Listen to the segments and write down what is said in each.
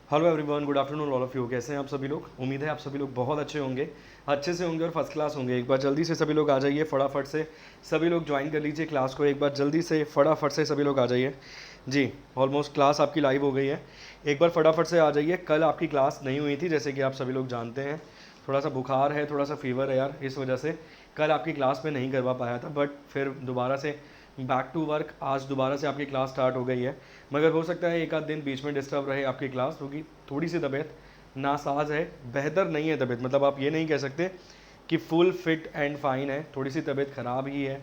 Hello everyone, good afternoon all of you. कैसे हैं आप सभी लोग? उम्मीद है आप सभी लोग बहुत अच्छे से होंगे और फर्स्ट क्लास होंगे। एक बार जल्दी से सभी लोग आ जाइए, फटाफट से सभी लोग ज्वाइन कर लीजिए क्लास को। एक बार जल्दी से फटाफट से सभी लोग आ जाइए जी। ऑलमोस्ट क्लास आपकी लाइव हो गई है। एक बार फटाफट से आ जाइए। कल आपकी क्लास नहीं हुई थी, जैसे कि आप सभी लोग जानते हैं। थोड़ा सा बुखार है, थोड़ा सा फीवर है यार, इस वजह से कल आपकी क्लास में नहीं करवा पाया था। बट फिर दोबारा से बैक टू वर्क, आज दोबारा से आपकी क्लास स्टार्ट हो गई है। मगर हो सकता है एक आध दिन बीच में डिस्टर्ब रहे आपकी क्लास, क्योंकि थोड़ी सी तबीयत नासाज है। बेहतर नहीं है तबीयत, मतलब आप ये नहीं कह सकते कि फुल फिट एंड फाइन है। थोड़ी सी तबीयत ख़राब ही है।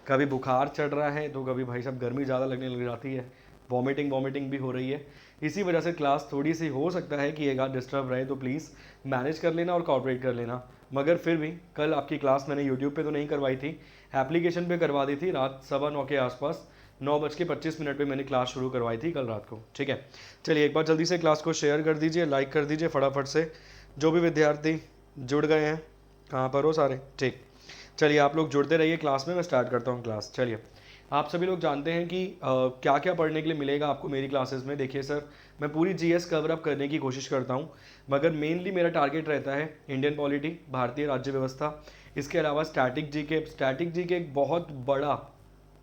कभी बुखार चढ़ रहा है तो कभी भाई साहब गर्मी ज़्यादा लगने लग जाती है। वॉमिटिंग वॉमिटिंग भी हो रही है। इसी वजह से क्लास थोड़ी सी हो सकता है कि एक आध डिस्टर्ब रहे, तो प्लीज़ मैनेज कर लेना और कॉपरेट कर लेना। मगर फिर भी कल आपकी क्लास मैंने यूट्यूब पे तो नहीं करवाई थी, एप्लीकेशन पे करवा दी थी। रात 9:15 के आसपास 9:25 पे मैंने क्लास शुरू करवाई थी कल रात को। ठीक है, चलिए एक बार जल्दी से क्लास को शेयर कर दीजिए, लाइक कर दीजिए फटाफट से। जो भी विद्यार्थी जुड़ गए हैं, कहाँ पर हो सारे? ठीक, चलिए आप लोग जुड़ते रहिए क्लास में। मैं स्टार्ट करता हूँ क्लास। चलिए, आप सभी लोग जानते हैं कि क्या क्या पढ़ने के लिए मिलेगा आपको मेरी क्लासेस में। देखिए सर, मैं पूरी जीएस कवर अप करने की कोशिश करता हूँ, मगर मेनली मेरा टारगेट रहता है इंडियन पॉलिटी, भारतीय राज्य व्यवस्था। इसके अलावा स्टैटिक जी के एक बहुत बड़ा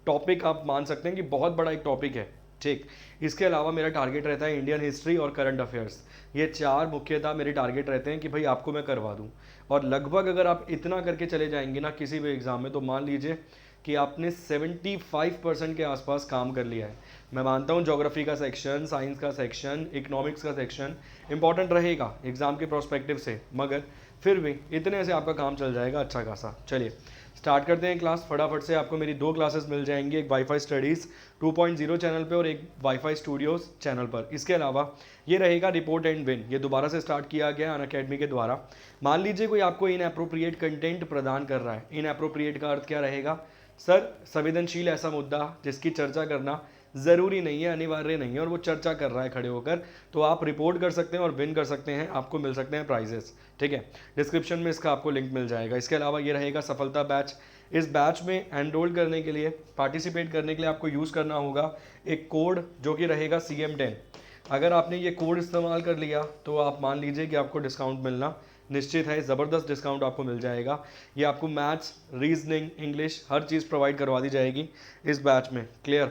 टॉपिक आप मान सकते हैं कि बहुत बड़ा एक टॉपिक है। ठीक, इसके अलावा मेरा टारगेट रहता है इंडियन हिस्ट्री और करंट अफेयर्स। ये चार मुख्यतः मेरे टारगेट रहते हैं कि भाई आपको मैं करवा दूं। और लगभग अगर आप इतना करके चले जाएंगे ना किसी भी एग्ज़ाम में, तो मान लीजिए कि आपने 75% के आसपास काम कर लिया है। मैं मानता हूँ ज्योग्राफी का सेक्शन, साइंस का सेक्शन, इकोनॉमिक्स का सेक्शन इंपॉर्टेंट रहेगा एग्ज़ाम के प्रोस्पेक्टिव से, मगर फिर भी इतने से आपका काम चल जाएगा अच्छा खासा। चलिए स्टार्ट करते हैं क्लास फटाफट से। आपको मेरी दो क्लासेस मिल जाएंगी, एक वाईफाई स्टडीज़ 2.0 चैनल पे और एक वाईफाई स्टूडियोज चैनल पर। इसके अलावा ये रहेगा रिपोर्ट एंड विन, ये दोबारा से स्टार्ट किया गया अनअकैडमी के द्वारा। मान लीजिए कोई आपको इन अप्रोप्रिएट कंटेंट प्रदान कर रहा है। इन अप्रोप्रिएट का अर्थ क्या रहेगा सर? संवेदनशील ऐसा मुद्दा जिसकी चर्चा करना ज़रूरी नहीं है, अनिवार्य नहीं है, और वो चर्चा कर रहा है खड़े होकर, तो आप रिपोर्ट कर सकते हैं और विन कर सकते हैं, आपको मिल सकते हैं प्राइजेस। ठीक है, डिस्क्रिप्शन में इसका आपको लिंक मिल जाएगा। इसके अलावा ये रहेगा सफलता बैच। इस बैच में एनरोल करने के लिए, पार्टिसिपेट करने के लिए आपको यूज़ करना होगा एक कोड जो कि रहेगा CM10। अगर आपने ये कोड इस्तेमाल कर लिया तो आप मान लीजिए कि आपको डिस्काउंट मिलना निश्चित है। ज़बरदस्त डिस्काउंट आपको मिल जाएगा। ये आपको मैथ्स, रीजनिंग, इंग्लिश हर चीज़ प्रोवाइड करवा दी जाएगी इस बैच में। क्लियर?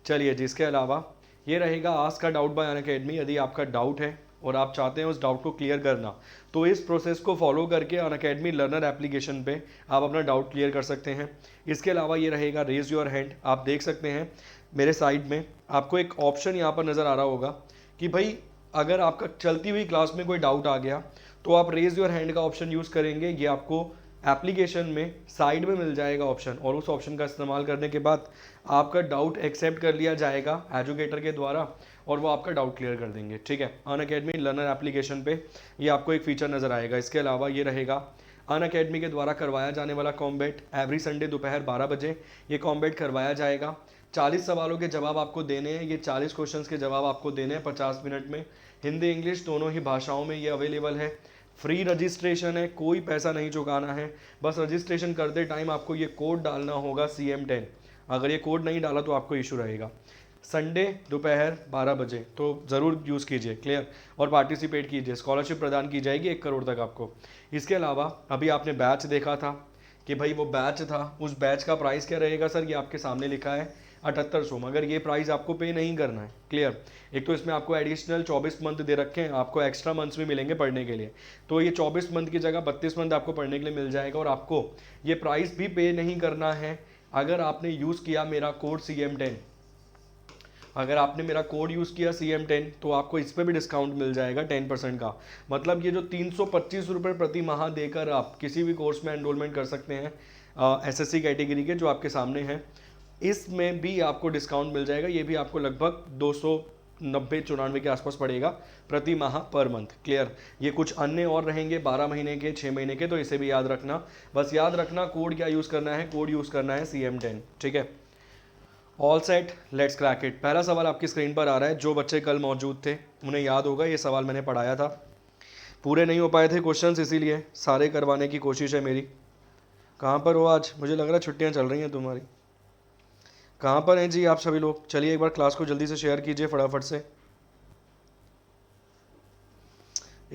चलिए जी, इसके अलावा ये रहेगा आस्क का डाउट बाय अनअकैडमी। यदि आपका डाउट है और आप चाहते हैं उस डाउट को क्लियर करना, तो इस प्रोसेस को फॉलो करके अनअकैडमी लर्नर एप्लीकेशन पे आप अपना डाउट क्लियर कर सकते हैं। इसके अलावा ये रहेगा रेज योर हैंड। आप देख सकते हैं मेरे साइड में आपको एक ऑप्शन यहाँ पर नज़र आ रहा होगा कि भाई अगर आपका चलती हुई क्लास में कोई डाउट आ गया तो आप रेज योर हैंड का ऑप्शन यूज़ करेंगे। ये आपको एप्लीकेशन में साइड में मिल जाएगा ऑप्शन, और उस ऑप्शन का इस्तेमाल करने के बाद आपका डाउट एक्सेप्ट कर लिया जाएगा एजुकेटर के द्वारा और वो आपका डाउट क्लियर कर देंगे। ठीक है, अनअकैडमी लर्नर एप्लीकेशन पे ये आपको एक फीचर नज़र आएगा। इसके अलावा ये रहेगा अनअकैडमी के द्वारा करवाया जाने वाला कॉम्बैट। एवरी संडे दोपहर 12 बजे ये कॉम्बैट करवाया जाएगा। 40 सवालों के जवाब आपको देने हैं। ये 40 क्वेश्चंस के जवाब आपको देने हैं 50 मिनट में। हिंदी इंग्लिश दोनों ही भाषाओं में ये अवेलेबल है। फ्री रजिस्ट्रेशन है, कोई पैसा नहीं चुकाना है। बस रजिस्ट्रेशन करते टाइम आपको ये कोड डालना होगा CM10। अगर ये कोड नहीं डाला तो आपको इशू रहेगा। संडे दोपहर 12 बजे तो ज़रूर यूज़ कीजिए। क्लियर? और पार्टिसिपेट कीजिए, स्कॉलरशिप प्रदान की जाएगी 1 करोड़ तक आपको। इसके अलावा अभी आपने बैच देखा था कि भाई वो बैच था, उस बैच का प्राइस क्या रहेगा सर? ये आपके सामने लिखा है 7800, मगर ये प्राइस आपको पे नहीं करना है। क्लियर? एक तो इसमें आपको एडिशनल 24 मंथ दे रखे हैं, आपको एक्स्ट्रा मंथ्स भी मिलेंगे पढ़ने के लिए। तो ये 24 मंथ की जगह 32 मंथ आपको पढ़ने के लिए मिल जाएगा, और आपको ये प्राइस भी पे नहीं करना है अगर आपने यूज़ किया मेरा कोड CM10। अगर आपने मेरा कोड यूज़ किया CM10 तो आपको इस पर भी डिस्काउंट मिल जाएगा 10% का। मतलब ये जो 325 रुपये प्रति माह देकर आप किसी भी कोर्स में एनरोलमेंट कर सकते हैं SSC कैटेगरी के जो आपके सामने हैं, इसमें भी आपको डिस्काउंट मिल जाएगा। ये भी आपको लगभग 290-94 के आसपास पड़ेगा प्रति माह पर मंथ। क्लियर? ये कुछ अन्य और रहेंगे 12 महीने के, 6 महीने के, तो इसे भी याद रखना। बस याद रखना कोड क्या यूज़ करना है, कोड यूज़ करना है CM10। ठीक है, all set, let's crack it. पहला सवाल आपकी स्क्रीन पर आ रहा है। जो बच्चे कल मौजूद थे उन्हें याद होगा ये सवाल मैंने पढ़ाया था। पूरे नहीं हो पाए थे क्वेश्चंस, इसीलिए सारे करवाने की कोशिश है मेरी। कहाँ पर हो आज? मुझे लग रहा है छुट्टियाँ चल रही हैं तुम्हारी। कहाँ पर हैं जी आप सभी लोग? चलिए एक बार क्लास को जल्दी से शेयर कीजिए फटाफट से।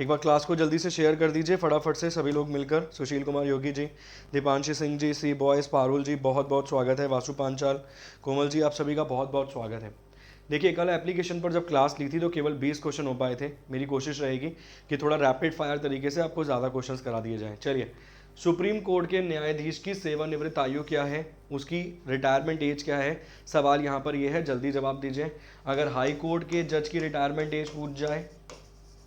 एक बार क्लास को जल्दी से शेयर कर दीजिए फटाफट से सभी लोग मिलकर। सुशील कुमार योगी जी, दीपांशी सिंह जी, सी बॉयस, पारुल जी, बहुत बहुत स्वागत है। वासु पांचाल, कोमल जी, आप सभी का बहुत बहुत स्वागत है। देखिए कल एप्लीकेशन पर जब क्लास ली थी तो केवल 20 क्वेश्चन हो पाए थे। मेरी कोशिश रहेगी कि थोड़ा रैपिड फायर तरीके से आपको ज़्यादा क्वेश्चंस करा दिए जाएं। चलिए, सुप्रीम कोर्ट के न्यायाधीश की सेवानिवृत्त आयु क्या है, उसकी रिटायरमेंट एज क्या है, सवाल यहाँ पर यह है, जल्दी जवाब दीजिए। अगर हाई कोर्ट के जज की रिटायरमेंट एज पूछ जाए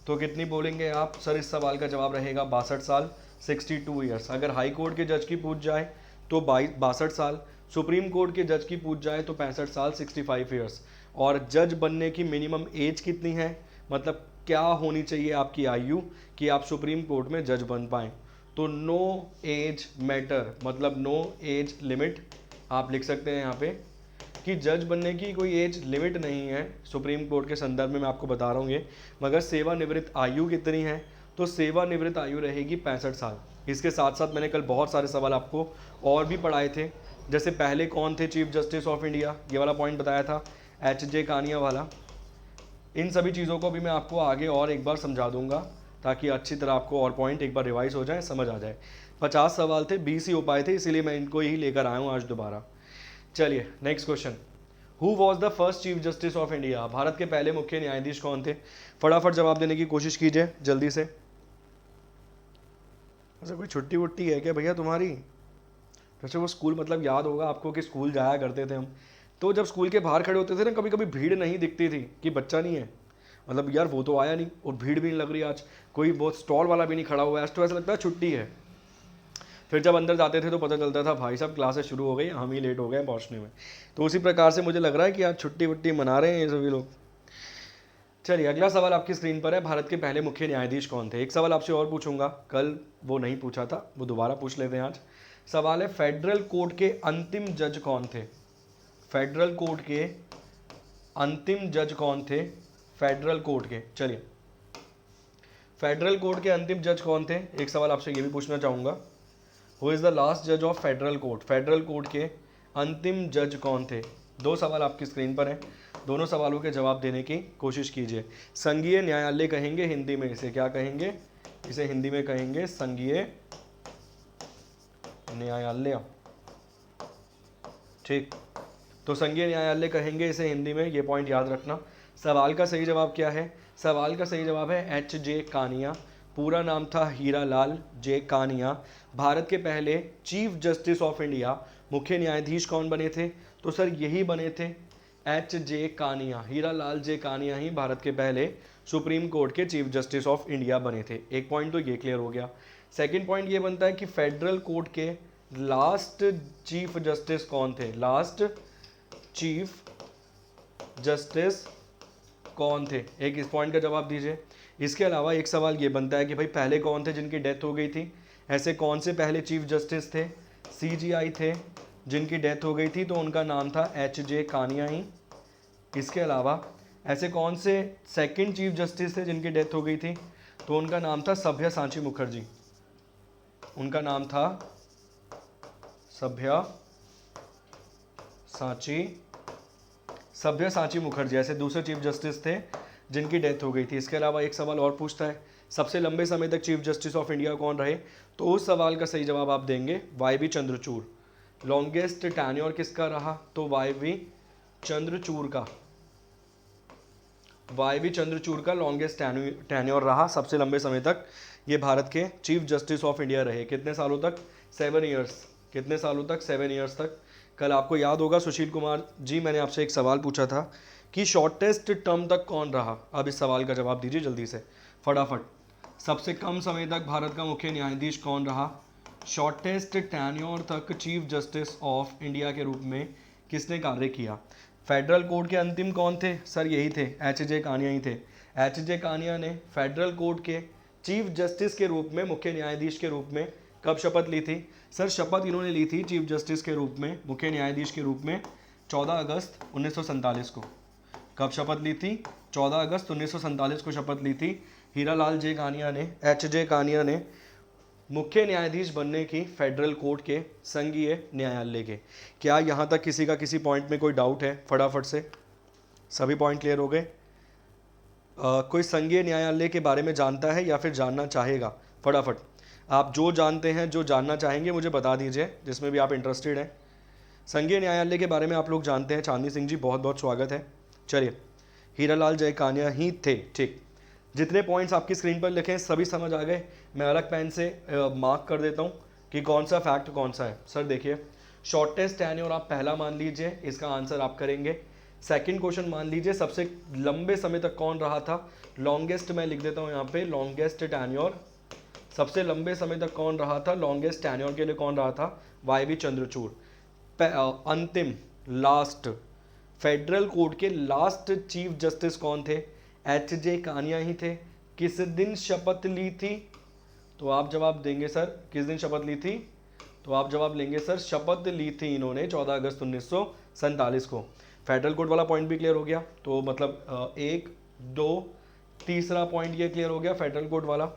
तो कितनी बोलेंगे आप? सर इस सवाल का जवाब रहेगा 62 साल, 62 ईयर्स। अगर हाई कोर्ट के जज की पूछ जाए तो 62 साल, सुप्रीम कोर्ट के जज की पूछ जाए तो 65 साल, 65 ईयर्स। और जज बनने की मिनिमम एज कितनी है, मतलब क्या होनी चाहिए आपकी आयु कि आप सुप्रीम कोर्ट में जज बन पाएँ? तो नो एज मैटर, मतलब नो एज लिमिट आप लिख सकते हैं यहाँ पे कि जज बनने की कोई एज लिमिट नहीं है सुप्रीम कोर्ट के संदर्भ में। मैं आपको बता रहा हूँ ये, मगर सेवानिवृत्त आयु कितनी है? तो सेवानिवृत्त आयु रहेगी 65 साल। इसके साथ साथ मैंने कल बहुत सारे सवाल आपको और भी पढ़ाए थे, जैसे पहले कौन थे चीफ जस्टिस ऑफ इंडिया, ये वाला पॉइंट बताया था, HJ कानिया वाला। इन सभी चीज़ों को भी मैं आपको आगे और एक बार समझा दूंगा ताकि अच्छी तरह आपको और पॉइंट एक बार रिवाइज हो जाए, समझ आ जाए। 50 सवाल थे, 20 ही हो पाए थे, इसीलिए मैं इनको ही लेकर आया हूँ आज दोबारा। चलिए next question, who was the first chief justice of India? Bharat के पहले मुख्य न्यायाधीश कौन थे? फटाफट जवाब देने की कोशिश कीजिए जल्दी से। अच्छा कोई छुट्टी वुट्टी है क्या भैया तुम्हारी? जैसे वो स्कूल, मतलब याद होगा आपको कि स्कूल जाया करते थे हम, तो जब स्कूल के बाहर खड़े होते थे ना, कभी कभी भीड़ नहीं दिखती थी कि बच्चा नहीं है, मतलब यार वो तो आया नहीं और भीड़ भी नहीं लग रही आज, कोई बहुत स्टॉल वाला भी नहीं खड़ा हुआ है, आज तो ऐसा लगता है छुट्टी है। फिर जब अंदर जाते थे तो पता चलता था भाई साहब क्लासेस शुरू हो गई, हम ही लेट हो गए पहुंचने में। तो उसी प्रकार से मुझे लग रहा है कि आज छुट्टी वुट्टी मना रहे हैं ये सभी लोग। चलिए अगला सवाल आपकी स्क्रीन पर है, भारत के पहले मुख्य न्यायाधीश कौन थे? एक सवाल आपसे और पूछूंगा, कल वो नहीं पूछा था, वो दोबारा पूछ लेते हैं आज। सवाल है, फेडरल कोर्ट के अंतिम जज कौन थे? फेडरल कोर्ट के अंतिम जज कौन थे? फेडरल कोर्ट के, चलिए फेडरल कोर्ट के अंतिम जज कौन थे? एक सवाल आपसे ये भी पूछना चाहूंगा, हु इज द लास्ट जज of federal court? Federal court के अंतिम जज कौन थे? दो सवाल आपकी स्क्रीन पर हैं, दोनों सवालों के जवाब देने की कोशिश कीजिए। संघीय न्यायालय कहेंगे हिंदी में, इसे क्या कहेंगे? इसे हिंदी में कहेंगे संघीय न्यायालय, ठीक। तो संघीय न्यायालय कहेंगे इसे हिंदी में, ये पॉइंट याद रखना। सवाल का सही जवाब क्या है? सवाल का सही जवाब है HJ कानिया। पूरा नाम था हीरालाल जे कानिया। भारत के पहले चीफ जस्टिस ऑफ इंडिया, मुख्य न्यायाधीश कौन बने थे? तो सर यही बने थे, HJ कानिया, हीरालाल जे कानिया ही भारत के पहले सुप्रीम कोर्ट के चीफ जस्टिस ऑफ इंडिया बने थे। एक पॉइंट तो ये क्लियर हो गया। सेकंड पॉइंट ये बनता है कि फेडरल कोर्ट के लास्ट चीफ जस्टिस कौन थे? लास्ट चीफ जस्टिस कौन थे? एक इस पॉइंट का जवाब दीजिए। इसके अलावा एक सवाल ये बनता है कि भाई पहले कौन थे जिनकी डेथ हो गई थी? ऐसे कौन से पहले चीफ जस्टिस थे? CGI थे जिनकी डेथ हो गई थी, तो उनका नाम था HJ कानिया ही। इसके अलावा ऐसे कौन से सेकंड चीफ जस्टिस थे जिनकी डेथ हो गई थी? तो उनका नाम था सभ्यसाची मुखर्जी। उनका नाम था सभ्यसाची मुखर्जी। ऐसे दूसरे चीफ जस्टिस थे जिनकी डेथ हो गई थी। इसके अलावा एक सवाल और पूछता है, सबसे लंबे समय तक चीफ जस्टिस ऑफ इंडिया कौन रहे? तो उस सवाल का सही जवाब आप देंगे YV चंद्रचूड़। लॉन्गेस्ट टैन्योर किसका रहा? तो YV चंद्रचूड़ का, YV चंद्रचूड़ का लॉन्गेस्ट टैन्योर रहा, सबसे लंबे समय तक ये भारत के चीफ जस्टिस ऑफ इंडिया रहे। कितने सालों तक? 7 ईयर्स। कितने सालों तक? 7 ईयर्स तक। कल आपको याद होगा सुशील कुमार जी, मैंने आपसे एक सवाल पूछा था कि शॉर्टेस्ट टर्म तक कौन रहा? अब इस सवाल का जवाब दीजिए जल्दी से फटाफट। सबसे कम समय तक भारत का मुख्य न्यायाधीश कौन रहा? शॉर्टेस्ट टैन्योर तक चीफ जस्टिस ऑफ इंडिया के रूप में किसने कार्य किया? फेडरल कोर्ट के अंतिम कौन थे? सर यही थे, HJ कानिया ही थे। HJ कानिया ने फेडरल कोर्ट के चीफ जस्टिस के रूप में, मुख्य न्यायाधीश के रूप में कब शपथ ली थी? सर शपथ इन्होंने ली थी चीफ जस्टिस के रूप में, मुख्य न्यायाधीश के रूप में 14 अगस्त 1947 को। कब शपथ ली थी? 14 अगस्त 1947 को शपथ ली थी हीरालाल जे कानिया ने, HJ कानिया ने मुख्य न्यायाधीश बनने की फेडरल कोर्ट के संघीय न्यायालय के। क्या यहाँ तक किसी का किसी पॉइंट में कोई डाउट है? फटाफट से सभी पॉइंट क्लियर हो गए? कोई संघीय न्यायालय के बारे में जानता है या फिर जानना चाहेगा? फटाफट आप जो जानते हैं, जो जानना चाहेंगे मुझे बता दीजिए, जिसमें भी आप इंटरेस्टेड हैं। संघीय न्यायालय के बारे में आप लोग जानते हैं। चांदनी सिंह जी बहुत बहुत स्वागत है। चलिए, हीरालाल जय कान्या ही थे, ठीक। जितने पॉइंट्स आपकी स्क्रीन पर लिखे हैं सभी समझ आ गए। मैं अलग पेन से मार्क कर देता हूँ कि कौन सा फैक्ट कौन सा है। सर देखिए, शॉर्टेस्ट टेन्योर आप पहला मान लीजिए, इसका आंसर आप करेंगे। सेकंड क्वेश्चन मान लीजिए, सबसे लंबे समय तक कौन रहा था? लॉन्गेस्ट मैं लिख देता हूँ यहाँ पे, लॉन्गेस्ट टेन्योर, सबसे लंबे समय तक कौन रहा था? लॉन्गेस्ट टेन्योर के लिए कौन रहा था? वाई.बी. चंद्रचूड़। अंतिम लास्ट फेडरल कोर्ट के लास्ट चीफ जस्टिस कौन थे? H.J. कानिया ही थे। किस दिन शपथ ली थी? तो आप जवाब देंगे सर, किस दिन शपथ ली थी? तो आप जवाब लेंगे सर, शपथ ली थी इन्होंने 14 अगस्त 1947 को। फेडरल कोर्ट वाला पॉइंट भी क्लियर हो गया। तो मतलब 1 2 तीसरा पॉइंट ये क्लियर हो गया फेडरल कोर्ट वाला।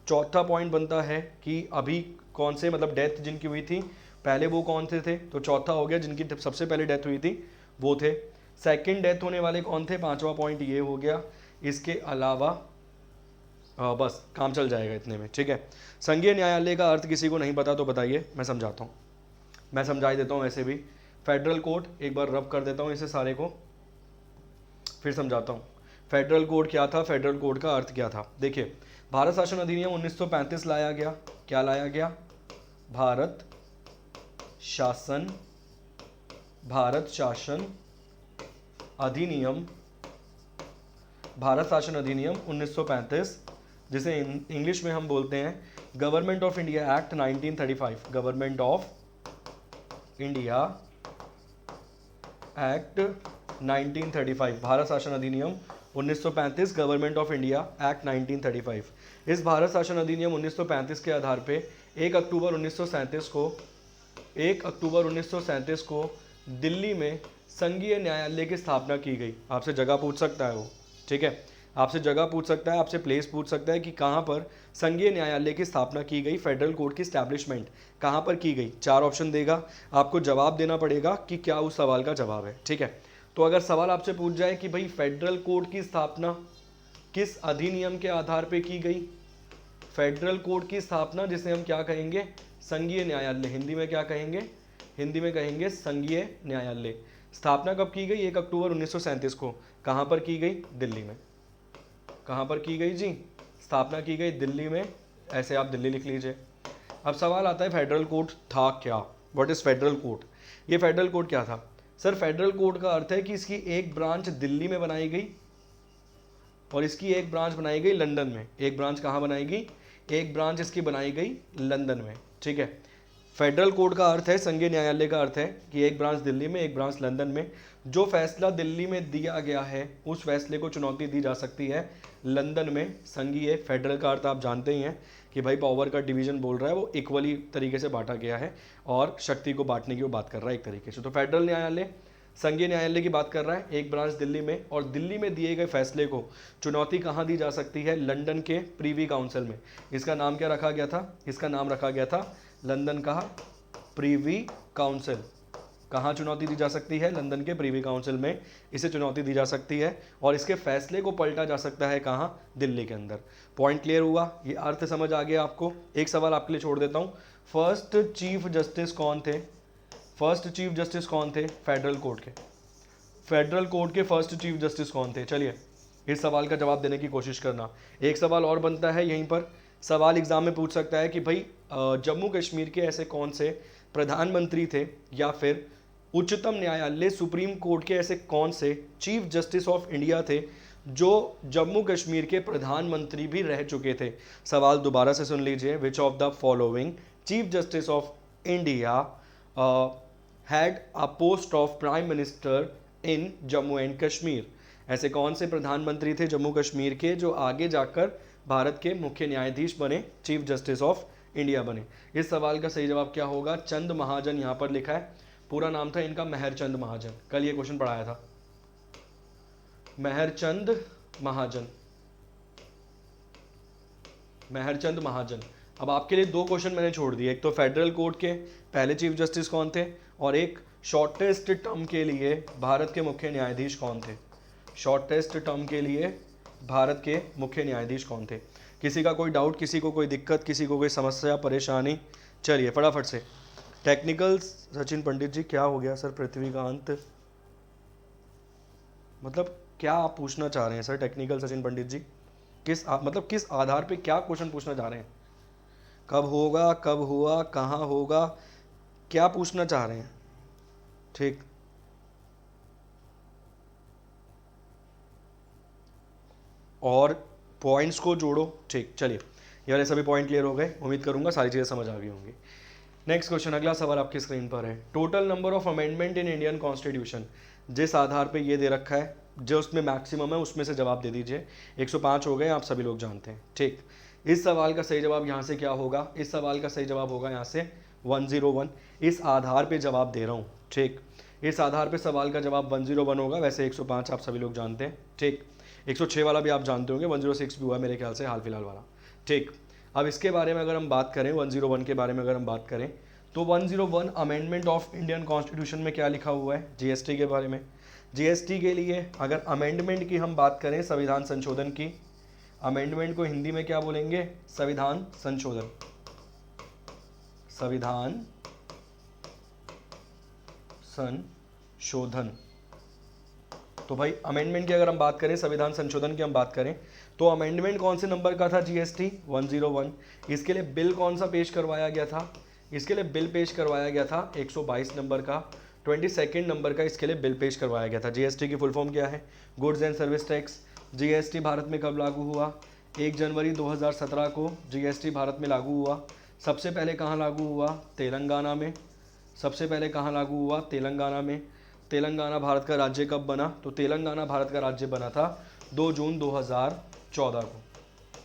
चौथा पॉइंट बनता है कि अभी कौन से, मतलब डेथ जिनकी हुई थी पहले वो कौन से थे? तो चौथा हो गया, जिनकी सबसे पहले डेथ हुई थी वो थे। सेकंड डेथ होने वाले कौन थे? पांचवा पॉइंट ये हो गया। इसके अलावा बस काम चल जाएगा इतने में, ठीक है। संघीय न्यायालय का अर्थ किसी को नहीं पता तो बताइए, मैं समझाता हूँ, मैं समझा ही देता हूँ। ऐसे भी फेडरल कोर्ट, एक बार रब कर देता हूँ इसे सारे को, फिर समझाता हूँ। फेडरल कोड क्या था? फेडरल कोड का अर्थ क्या था? देखिए, भारत शासन अधिनियम 1935 लाया गया। क्या लाया गया? भारत शासन अधिनियम, भारत शासन अधिनियम 1935, जिसे इंग्लिश में हम बोलते हैं government of India act 1935। Government of India act 1935, Bharat शासन अधिनियम 1935, गवर्नमेंट ऑफ इंडिया एक्ट 1935। इस भारत शासन अधिनियम 1935 के आधार पे 1 अक्टूबर 1937 को दिल्ली में संघीय न्यायालय की स्थापना की गई। आपसे जगह पूछ सकता है वो, ठीक है, आपसे जगह पूछ सकता है, आपसे प्लेस पूछ सकता है कि कहाँ पर संघीय न्यायालय की स्थापना की गई, फेडरल कोर्ट की स्टैब्लिशमेंट कहाँ पर की गई। 4 ऑप्शन देगा, आपको जवाब देना पड़ेगा कि क्या उस सवाल का जवाब है, ठीक है। तो अगर सवाल आपसे पूछ जाए कि भाई फेडरल कोर्ट की स्थापना किस अधिनियम के आधार पर की गई, फेडरल कोर्ट की स्थापना जिसे हम क्या कहेंगे? संघीय न्यायालय। हिंदी में क्या कहेंगे? हिंदी में कहेंगे संघीय न्यायालय। स्थापना कब की गई? 1 अक्टूबर 1937 को। कहाँ पर की गई? दिल्ली में। कहाँ पर की गई जी? स्थापना की गई दिल्ली में। ऐसे आप दिल्ली लिख लीजिए। अब सवाल आता है फेडरल कोर्ट था क्या? What is federal court? ये फेडरल कोर्ट क्या था? सर फेडरल कोर्ट का अर्थ है कि इसकी एक ब्रांच दिल्ली में बनाई गई और इसकी एक ब्रांच बनाई गई लंदन में। एक ब्रांच कहाँ बनाई गई? एक ब्रांच इसकी बनाई गई लंदन में, ठीक है। फेडरल कोर्ट का अर्थ है, संघीय न्यायालय का अर्थ है कि एक ब्रांच दिल्ली में, एक ब्रांच लंदन में। जो फैसला दिल्ली में दिया गया है उस फैसले को चुनौती दी जा सकती है लंदन में। संघीय, फेडरल का अर्थ आप जानते ही हैं कि भाई पावर का डिवीजन बोल रहा है, वो इक्वली तरीके से बांटा गया है और शक्ति को बांटने की वो बात कर रहा है एक तरीके से। तो फेडरल न्यायालय संघीय न्यायालय की बात कर रहा है, एक ब्रांच दिल्ली में, और दिल्ली में दिए गए फैसले को चुनौती कहाँ दी जा सकती है? लंदन के प्रीवी काउंसिल में। इसका नाम क्या रखा गया था? इसका नाम रखा गया था लंदन का प्रीवी काउंसिल। कहाँ चुनौती दी जा सकती है? लंदन के प्रीवी काउंसिल में इसे चुनौती दी जा सकती है और इसके फैसले को पलटा जा सकता है कहाँ? दिल्ली के अंदर। पॉइंट क्लियर हुआ? ये अर्थ समझ आ गया आपको? एक सवाल आपके लिए छोड़ देता हूँ, फर्स्ट चीफ जस्टिस कौन थे? फर्स्ट चीफ जस्टिस कौन थे फेडरल कोर्ट के? फेडरल कोर्ट के फर्स्ट चीफ जस्टिस कौन थे? चलिए इस सवाल का जवाब देने की कोशिश करना। एक सवाल और बनता है यहीं पर, सवाल एग्जाम में पूछ सकता है कि भाई जम्मू कश्मीर के ऐसे कौन से प्रधानमंत्री थे या फिर उच्चतम न्यायालय सुप्रीम कोर्ट के ऐसे कौन से चीफ जस्टिस ऑफ इंडिया थे जो जम्मू कश्मीर के प्रधानमंत्री भी रह चुके थे। सवाल दोबारा से सुन लीजिए, which of the following chief justice of India had a post of prime minister in Jammu and Kashmir? ऐसे कौन से प्रधानमंत्री थे जम्मू कश्मीर के जो आगे जाकर भारत के मुख्य न्यायाधीश बने, चीफ जस्टिस ऑफ इंडिया बने? इस सवाल का सही जवाब क्या होगा? चंद महाजन यहाँ पर लिखा है, पूरा नाम था इनका मेहरचंद महाजन। कल ये क्वेश्चन पढ़ाया था, मेहरचंद महाजन, मेहरचंद महाजन। अब आपके लिए 2 क्वेश्चन मैंने छोड़ दिए, एक तो फेडरल कोर्ट के पहले चीफ जस्टिस कौन थे और एक शॉर्टेस्ट टर्म के लिए भारत के मुख्य न्यायाधीश कौन थे। शॉर्टेस्ट टर्म के लिए भारत के मुख्य न्यायाधीश कौन थे? किसी का कोई डाउट, किसी को कोई दिक्कत, किसी को कोई समस्या परेशानी? चलिए फटाफट से। टेक्निकल सचिन पंडित जी, क्या हो गया सर पृथ्वीकांत? मतलब क्या आप पूछना चाह रहे हैं सर टेक्निकल सचिन पंडित जी? मतलब किस आधार पे क्या क्वेश्चन पूछना चाह रहे हैं? कब होगा, कब हुआ, कहाँ होगा, क्या पूछना चाह रहे हैं? ठीक, और पॉइंट्स को जोड़ो। ठीक, चलिए ये वाले सभी पॉइंट क्लियर हो गए, उम्मीद करूंगा सारी चीज़ें समझ आ गई होंगी। नेक्स्ट क्वेश्चन, अगला सवाल आपकी स्क्रीन पर है। Total number of amendment in Indian constitution, जिस आधार पे ये दे रखा है, जो उसमें मैक्सिमम है उसमें से जवाब दे दीजिए। 105 हो गए, आप सभी लोग जानते हैं। ठीक, इस सवाल का सही जवाब यहाँ से क्या होगा? इस सवाल का सही जवाब होगा यहाँ से 101। इस आधार पे जवाब दे रहा हूँ। ठीक, इस आधार पे सवाल का जवाब 101 होगा। वैसे 105 आप सभी लोग जानते हैं। ठीक, 106 वाला भी आप जानते होंगे, 106 भी हुआ मेरे ख्याल से हाल फिलहाल वाला। ठीक, अब इसके बारे में अगर हम बात करें, 101 के बारे में अगर हम बात करें, तो 101 अमेंडमेंट ऑफ इंडियन कॉन्स्टिट्यूशन में क्या लिखा हुआ है? जीएसटी के बारे में। जीएसटी के लिए अगर अमेंडमेंट की हम बात करें, संविधान संशोधन की, अमेंडमेंट को हिंदी में क्या बोलेंगे? संविधान संशोधन। संविधान संशोधन। तो भाई अमेंडमेंट की अगर हम बात करें, संविधान संशोधन की हम बात करें, तो अमेंडमेंट कौन से नंबर का था? जीएसटी 101। इसके लिए बिल कौन सा पेश करवाया गया था? इसके लिए बिल पेश करवाया गया था 122 नंबर का, 22 नंबर का इसके लिए बिल पेश करवाया गया था। जीएसटी की फुल फॉर्म क्या है? Goods and service tax. GST Bharat में कब लागू हुआ? 1 जनवरी 2017 को जीएसटी भारत में लागू हुआ। सबसे पहले कहाँ लागू हुआ? तेलंगाना में। सबसे पहले कहाँ लागू हुआ? तेलंगाना में। तेलंगाना भारत का राज्य कब बना? तो तेलंगाना भारत का राज्य बना था 2 जून 2014 को।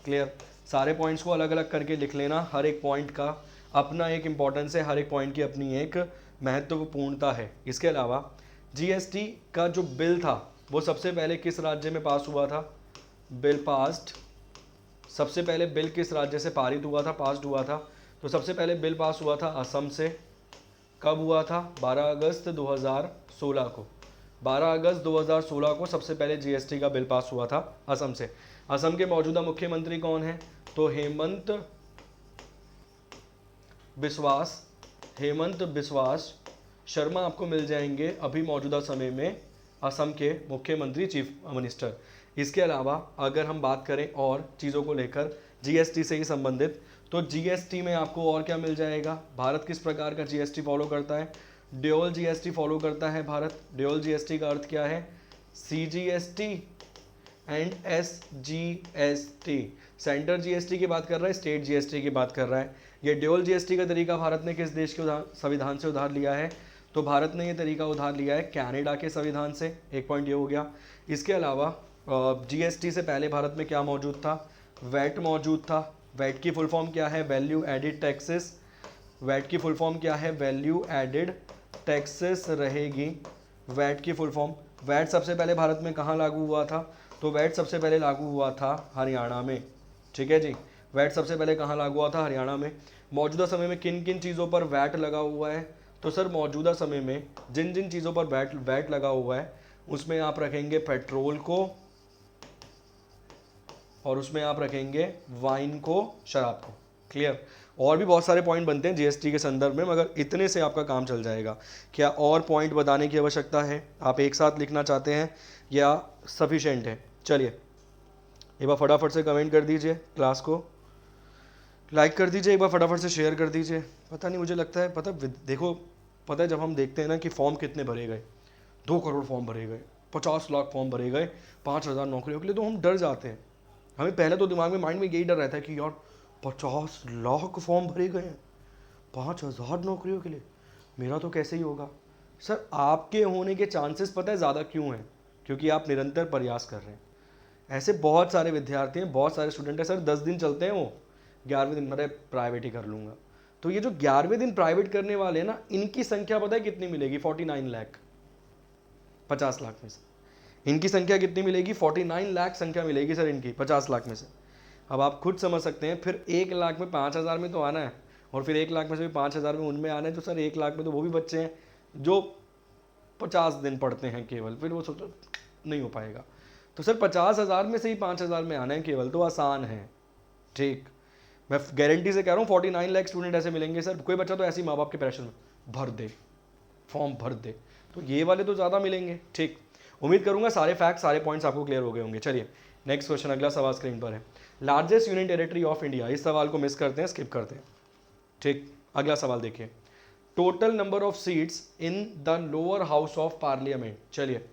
क्लियर? सारे पॉइंट्स को अलग अलग करके लिख लेना, हर एक पॉइंट का अपना एक इम्पॉर्टेंस है, हर एक पॉइंट की अपनी एक महत्वपूर्णता है। इसके अलावा जीएसटी का जो बिल था वो सबसे पहले किस राज्य में पास हुआ था? Bill passed. सबसे पहले बिल किस राज्य से पारित हुआ था, पास्ड हुआ था? तो सबसे पहले बिल पास हुआ था असम से। कब हुआ था? 12 अगस्त 2016 को। 12 अगस्त 2016 को सबसे पहले जीएसटी का बिल पास हुआ था असम से। असम के मौजूदा मुख्यमंत्री कौन है? तो हेमंत बिस्वास शर्मा आपको मिल जाएंगे अभी मौजूदा समय में असम के मुख्यमंत्री, चीफ मिनिस्टर। इसके अलावा अगर हम बात करें और चीज़ों को लेकर जीएसटी से ही संबंधित, तो जीएसटी में आपको और क्या मिल जाएगा? भारत किस प्रकार का जीएसटी फॉलो करता है? ड्यूअल जीएसटी फॉलो करता है भारत। ड्यूअल जीएसटी का अर्थ क्या है? CGST and SGST. Centre GST की बात कर रहा है, स्टेट जीएसटी की बात कर रहा है। ये ड्यूअल जीएसटी का तरीका भारत ने किस देश के संविधान से उधार लिया है? तो भारत ने ये तरीका उधार लिया है कनाडा के संविधान से। एक पॉइंट ये हो गया। इसके अलावा जीएसटी से पहले भारत में क्या मौजूद था? वैट मौजूद था। वैट की फुल फॉर्म क्या है? Value added taxes. वैट की फुल फॉर्म क्या है? वैल्यू एडिड टैक्सेस रहेगी वैट की फुल फॉर्म। वैट सबसे पहले भारत में कहाँ लागू हुआ था? तो वैट सबसे पहले लागू हुआ था हरियाणा में। ठीक है जी, वैट सबसे पहले कहाँ लागू हुआ था? हरियाणा में। मौजूदा समय में किन किन चीज़ों पर वैट लगा हुआ है? तो सर मौजूदा समय में जिन जिन चीज़ों पर वैट लगा हुआ है उसमें आप रखेंगे पेट्रोल को, और उसमें आप रखेंगे वाइन को, शराब को। क्लियर? और भी बहुत सारे पॉइंट बनते हैं जीएसटी के संदर्भ में, मगर इतने से आपका काम चल जाएगा। क्या और पॉइंट बताने की आवश्यकता है? आप एक साथ लिखना चाहते हैं या सफिशेंट है? चलिए एक बार फटाफट से कमेंट कर दीजिए, क्लास को लाइक कर दीजिए, एक बार फटाफट से शेयर कर दीजिए। पता नहीं, मुझे लगता है देखो पता है जब हम देखते हैं ना कि फॉर्म कितने भरे गए, 2 करोड़ फॉर्म भरे गए, 50 लाख फॉर्म भरे गए 5000 नौकरियों के लिए, तो हम डर जाते हैं। हमें पहले तो दिमाग में माइंड में यही डर रहता है कि यार 50 लाख फॉर्म भरे गए हैं 5000 नौकरियों के लिए, मेरा तो कैसे ही होगा। सर आपके होने के चांसेस पता है ज़्यादा क्यों हैं? क्योंकि आप निरंतर प्रयास कर रहे हैं। ऐसे बहुत सारे विद्यार्थी हैं, बहुत सारे स्टूडेंट हैं सर, 10 दिन चलते हैं वो 11वें दिन मेरे प्राइवेट ही कर लूँगा। तो ये जो 11वें दिन प्राइवेट करने वाले हैं ना, इनकी संख्या पता है कितनी मिलेगी? 49 लाख। 50 लाख में से इनकी संख्या कितनी मिलेगी? 49 लाख संख्या मिलेगी सर इनकी 50 लाख में से। अब आप खुद समझ सकते हैं, फिर 1 लाख में 5000 में तो आना है, और फिर 1 लाख में से भी 5000 में उनमें आना है। तो सर 1 लाख में तो वो भी बच्चे हैं जो 50 दिन पढ़ते हैं केवल, फिर वो सोचो नहीं हो पाएगा। तो सर 50,000 में से ही 5,000 में आना है केवल, तो आसान है। ठीक, मैं गारंटी से कह रहा हूँ 49 लाख स्टूडेंट ऐसे मिलेंगे सर, कोई बच्चा तो ऐसे ही माँ बाप के प्रेशर में भर दे, फॉर्म भर दे, तो ये वाले तो ज़्यादा मिलेंगे। ठीक, उम्मीद करूंगा सारे फैक्ट सारे पॉइंट्स आपको क्लियर हो गए होंगे। चलिए नेक्स्ट क्वेश्चन, अगला सवाल स्क्रीन पर है। Largest union territory of India, इस सवाल को मिस करते हैं, स्किप करते हैं। ठीक, अगला सवाल देखिए, total number of seats in the lower house of parliament. चलिए,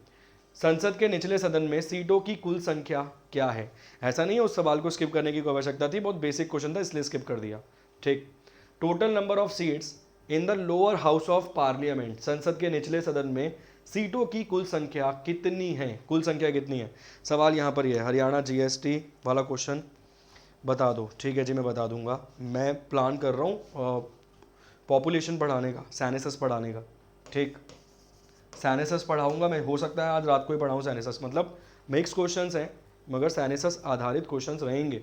संसद के निचले सदन में सीटों की कुल संख्या क्या है? ऐसा नहीं है उस सवाल को स्किप करने की कोई आवश्यकता थी, बहुत बेसिक क्वेश्चन था इसलिए स्किप कर दिया। ठीक, total number of seats in the lower house of parliament, संसद के निचले सदन में सीटों की कुल संख्या कितनी है? कुल संख्या कितनी है, सवाल यहाँ पर यह है। हरियाणा जीएसटी वाला क्वेश्चन बता दो। ठीक है जी, मैं बता दूंगा। मैं प्लान कर रहा हूँ पॉपुलेशन पढ़ाने का, सैनेसस पढ़ाने का। ठीक, सैनेसस पढ़ाऊंगा मैं, हो सकता है आज रात को ही पढ़ाऊँ सैनेसस, मतलब मिक्स क्वेश्चंस हैं मगर सैनेसस आधारित क्वेश्चंस रहेंगे।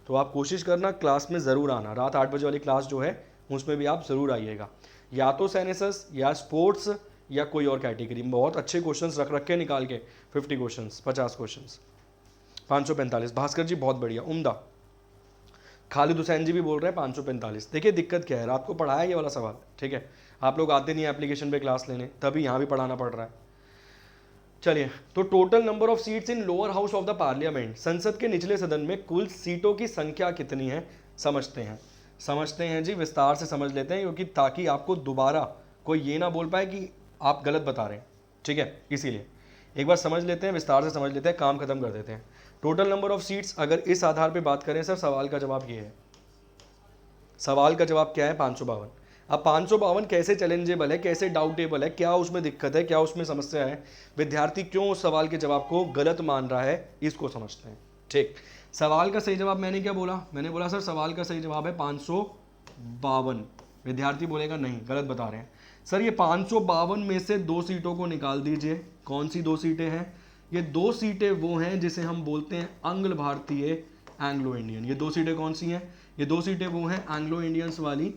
तो आप कोशिश करना क्लास में ज़रूर आना, रात 8 बजे वाली क्लास जो है उसमें भी आप ज़रूर आइएगा, या तो सैनेसस या स्पोर्ट्स या कोई और कैटेगरी। बहुत अच्छे क्वेश्चंस रख रखे निकाल के, 50 क्वेश्चंस, 50 क्वेश्चंस, 545। भास्कर जी बहुत बढ़िया, उम्दा। खालिद हुसैन जी भी बोल रहे हैं 545। देखिए दिक्कत क्या है, रात को पढ़ाया ये वाला सवाल। ठीक है, आप लोग आते नहीं एप्लीकेशन पे क्लास लेने, तभी यहाँ भी पढ़ाना पड़ रहा है। चलिए, तो total number of seats in lower house of the parliament, संसद के निचले सदन में कुल सीटों की संख्या कितनी है, समझते हैं जी, विस्तार से समझ लेते हैं, क्योंकि ताकि आपको दोबारा कोई ये ना बोल पाए कि आप गलत बता रहे हैं। ठीक है, इसीलिए एक बार समझ लेते हैं, विस्तार से समझ लेते हैं, काम खत्म कर देते हैं। टोटल नंबर ऑफ सीट्स अगर इस आधार पे बात करें सर, सवाल का जवाब ये है। सवाल का जवाब क्या है? 552। अब 552 कैसे चैलेंजेबल है, कैसे डाउटेबल है, क्या उसमें दिक्कत है, क्या उसमें समस्या है, विद्यार्थी क्यों उस सवाल के जवाब को गलत मान रहा है, इसको समझते हैं। ठीक, सवाल का सही जवाब मैंने क्या बोला? मैंने बोला सर सवाल का सही जवाब है 552। विद्यार्थी बोलेगा नहीं, गलत बता रहे हैं सर। ये 552 में से 2 सीटों को निकाल दीजिए। कौन सी 2 सीटें हैं? ये 2 सीटें वो हैं जिसे हम बोलते हैं आंग्ल भारतीय, एंग्लो इंडियन। ये 2 सीटें कौन सी हैं? ये 2 सीटें वो हैं एंग्लो इंडियंस वाली,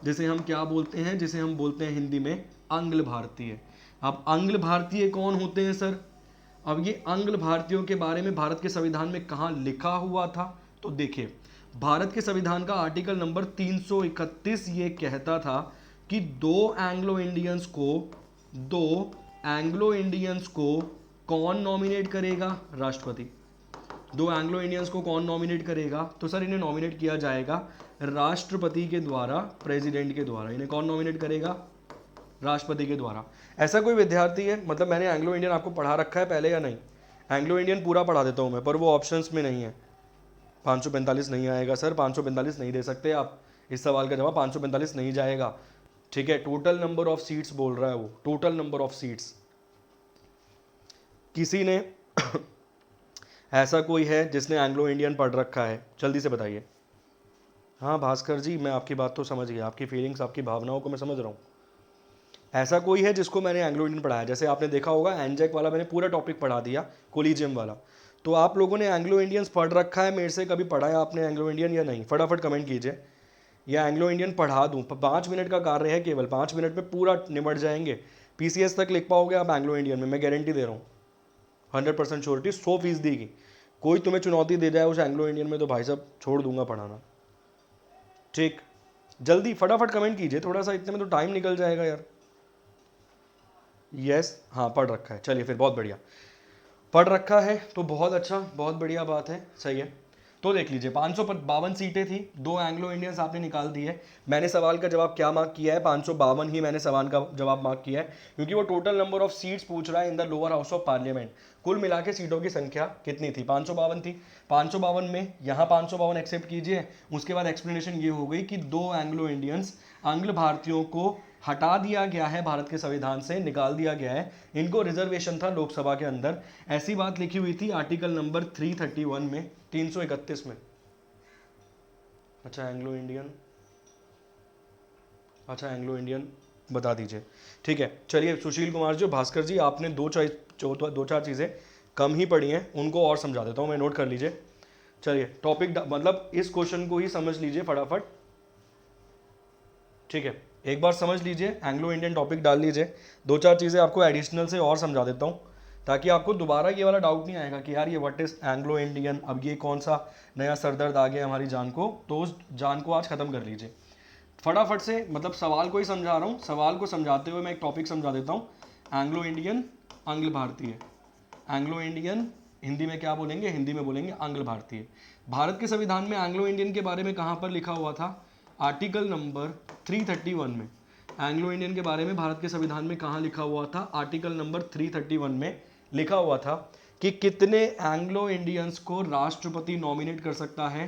जिसे हम क्या बोलते हैं? जिसे हम बोलते हैं हिंदी में आंग्ल भारतीय। अब आंग्ल भारतीय कौन होते हैं सर? अब ये आंग्ल भारतीयों के बारे में भारत के संविधान में कहाँ लिखा हुआ था? तो देखिए, भारत के संविधान का आर्टिकल नंबर 331 ये कहता था कि 2 एंग्लो इंडियंस को कौन नॉमिनेट करेगा? राष्ट्रपति। 2 एंग्लो इंडियंस को कौन नॉमिनेट करेगा? तो सर इन्हें नॉमिनेट किया जाएगा राष्ट्रपति के द्वारा, प्रेसिडेंट के द्वारा। इन्हें कौन नॉमिनेट करेगा? राष्ट्रपति के द्वारा। ऐसा कोई विद्यार्थी है, मतलब मैंने एंग्लो इंडियन आपको पढ़ा रखा है पहले या नहीं? एंग्लो इंडियन पूरा पढ़ा देता हूँ मैं, पर वो ऑप्शंस में नहीं है। 545 नहीं आएगा सर, 545 नहीं दे सकते आप। इस सवाल का जवाब 545 नहीं जाएगा। ठीक है, टोटल नंबर ऑफ सीट्स बोल रहा है वो, टोटल नंबर ऑफ सीट्स। किसी ने ऐसा कोई है जिसने एंग्लो इंडियन पढ़ रखा है? जल्दी से बताइए। हाँ भास्कर जी, मैं आपकी बात तो समझ गया, आपकी फीलिंग्स, आपकी भावनाओं को मैं समझ रहा हूँ। ऐसा कोई है जिसको मैंने एंग्लो इंडियन पढ़ाया? जैसे आपने देखा होगा एनजेक वाला मैंने पूरा टॉपिक पढ़ा दिया, कोलिजियम वाला। तो आप लोगों ने एंग्लो इंडियंस पढ़ रखा है मेरे से, कभी पढ़ा है आपने एंग्लो इंडियन या नहीं? फटाफट कमेंट कीजिए, या एंग्लो इंडियन पढ़ा दूँ। 5 मिनट का कार्य है केवल, 5 मिनट में पूरा निपट जाएंगे। पीसीएस तक लिख पाओगे आप एंग्लो इंडियन में, मैं गारंटी दे रहा हूँ, 100% श्योरिटी, 100% की। कोई तुम्हें चुनौती दे जाए उस एंग्लो इंडियन में तो भाई साहब छोड़ दूंगा पढ़ाना। ठीक, जल्दी फटाफट कमेंट कीजिए, थोड़ा सा इतने में तो टाइम निकल जाएगा यार। यस, हाँ पढ़ रखा है, चलिए फिर बहुत बढ़िया, पढ़ रखा है तो बहुत अच्छा, बहुत बढ़िया बात है, सही है। तो देख लीजिए 552 सीटें थी, 2 एंग्लो इंडियंस आपने निकाल दी है। मैंने सवाल का जवाब क्या मार्क किया है? 552 ही मैंने सवाल का जवाब मार्क किया है, क्योंकि वो टोटल नंबर ऑफ सीट्स पूछ रहा है in the lower house of parliament. कुल मिला के सीटों की संख्या कितनी थी? 552 थी। 552 में यहाँ 552 एक्सेप्ट कीजिए, उसके बाद एक्सप्लेनेशन ये हो गई कि 2 एंग्लो इंडियंस, आंग्ल भारतीयों को हटा दिया गया है, भारत के संविधान से निकाल दिया गया है, इनको रिजर्वेशन था लोकसभा के अंदर। ऐसी बात लिखी हुई थी आर्टिकल नंबर 331 में, 331 में। अच्छा एंग्लो इंडियन बता दीजिए। ठीक है, चलिए सुशील कुमार जी, भास्कर जी, आपने 2-4 चीज़ें कम ही पढ़ी हैं, उनको और समझा देता हूँ मैं, नोट कर लीजिए। चलिए टॉपिक, मतलब इस क्वेश्चन को ही समझ लीजिए फटाफट। ठीक है, एक बार समझ लीजिए, एंग्लो इंडियन टॉपिक डाल लीजिए। 2-4 चीज़ें आपको एडिशनल से और समझा देता हूँ। ताकि आपको दोबारा ये वाला डाउट नहीं आएगा कि यार ये व्हाट इज एंग्लो इंडियन, अब ये कौन सा नया सरदर्द आ गया हमारी जान को, तो उस जान को आज खत्म कर लीजिए फटाफट से। मतलब सवाल को ही समझा रहा हूँ, सवाल को समझाते हुए मैं एक टॉपिक समझा देता हूँ। एंग्लो इंडियन, आंग्ल भारतीय। एंग्लो इंडियन हिंदी में क्या बोलेंगे, हिंदी में बोलेंगे आंग्ल भारतीय। भारत के संविधान में एंग्लो इंडियन के बारे में कहाँ पर लिखा हुआ था? आर्टिकल नंबर 331 में। एंग्लो इंडियन के बारे में भारत के संविधान में कहाँ लिखा हुआ था? आर्टिकल नंबर 331 में लिखा हुआ था कि कितने एंग्लो इंडियंस को राष्ट्रपति नॉमिनेट कर सकता है?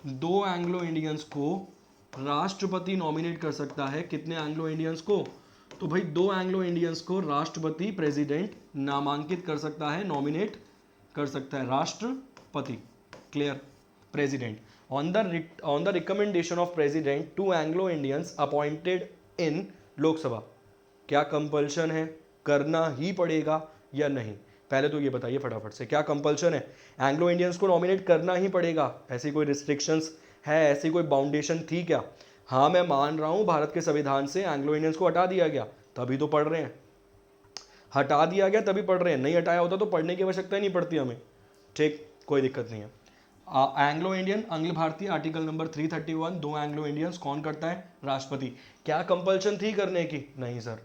2 एंग्लो इंडियंस को राष्ट्रपति नॉमिनेट कर सकता है। कितने एंग्लो इंडियंस को? तो भाई 2 एंग्लो इंडियंस को राष्ट्रपति, प्रेसिडेंट नामांकित कर सकता है, नॉमिनेट कर सकता है। राष्ट्रपति, clear. President, on the recommendation of president 2 Anglo Indians appointed in Lok Sabha. क्या कंपल्शन है? करना ही पड़ेगा या नहीं? पहले तो ये बताइए फटाफट से, क्या कंपल्शन है? एंग्लो इंडियंस को नॉमिनेट करना ही पड़ेगा, ऐसी कोई रिस्ट्रिक्शंस है, ऐसी कोई बाउंडेशन थी क्या? हाँ मैं मान रहा हूँ भारत के संविधान से एंग्लो इंडियंस को हटा दिया गया, तभी तो पढ़ रहे हैं। हटा दिया गया तभी पढ़ रहे हैं, नहीं हटाया होता तो पढ़ने की आवश्यकता ही नहीं पड़ती हमें। ठीक, कोई दिक्कत नहीं है। एंग्लो इंडियन, आंग्ल भारतीय, आर्टिकल नंबर 331, 2 एंग्लो इंडियंस कौन करता है? राष्ट्रपति। क्या कंपल्शन थी करने की? नहीं सर।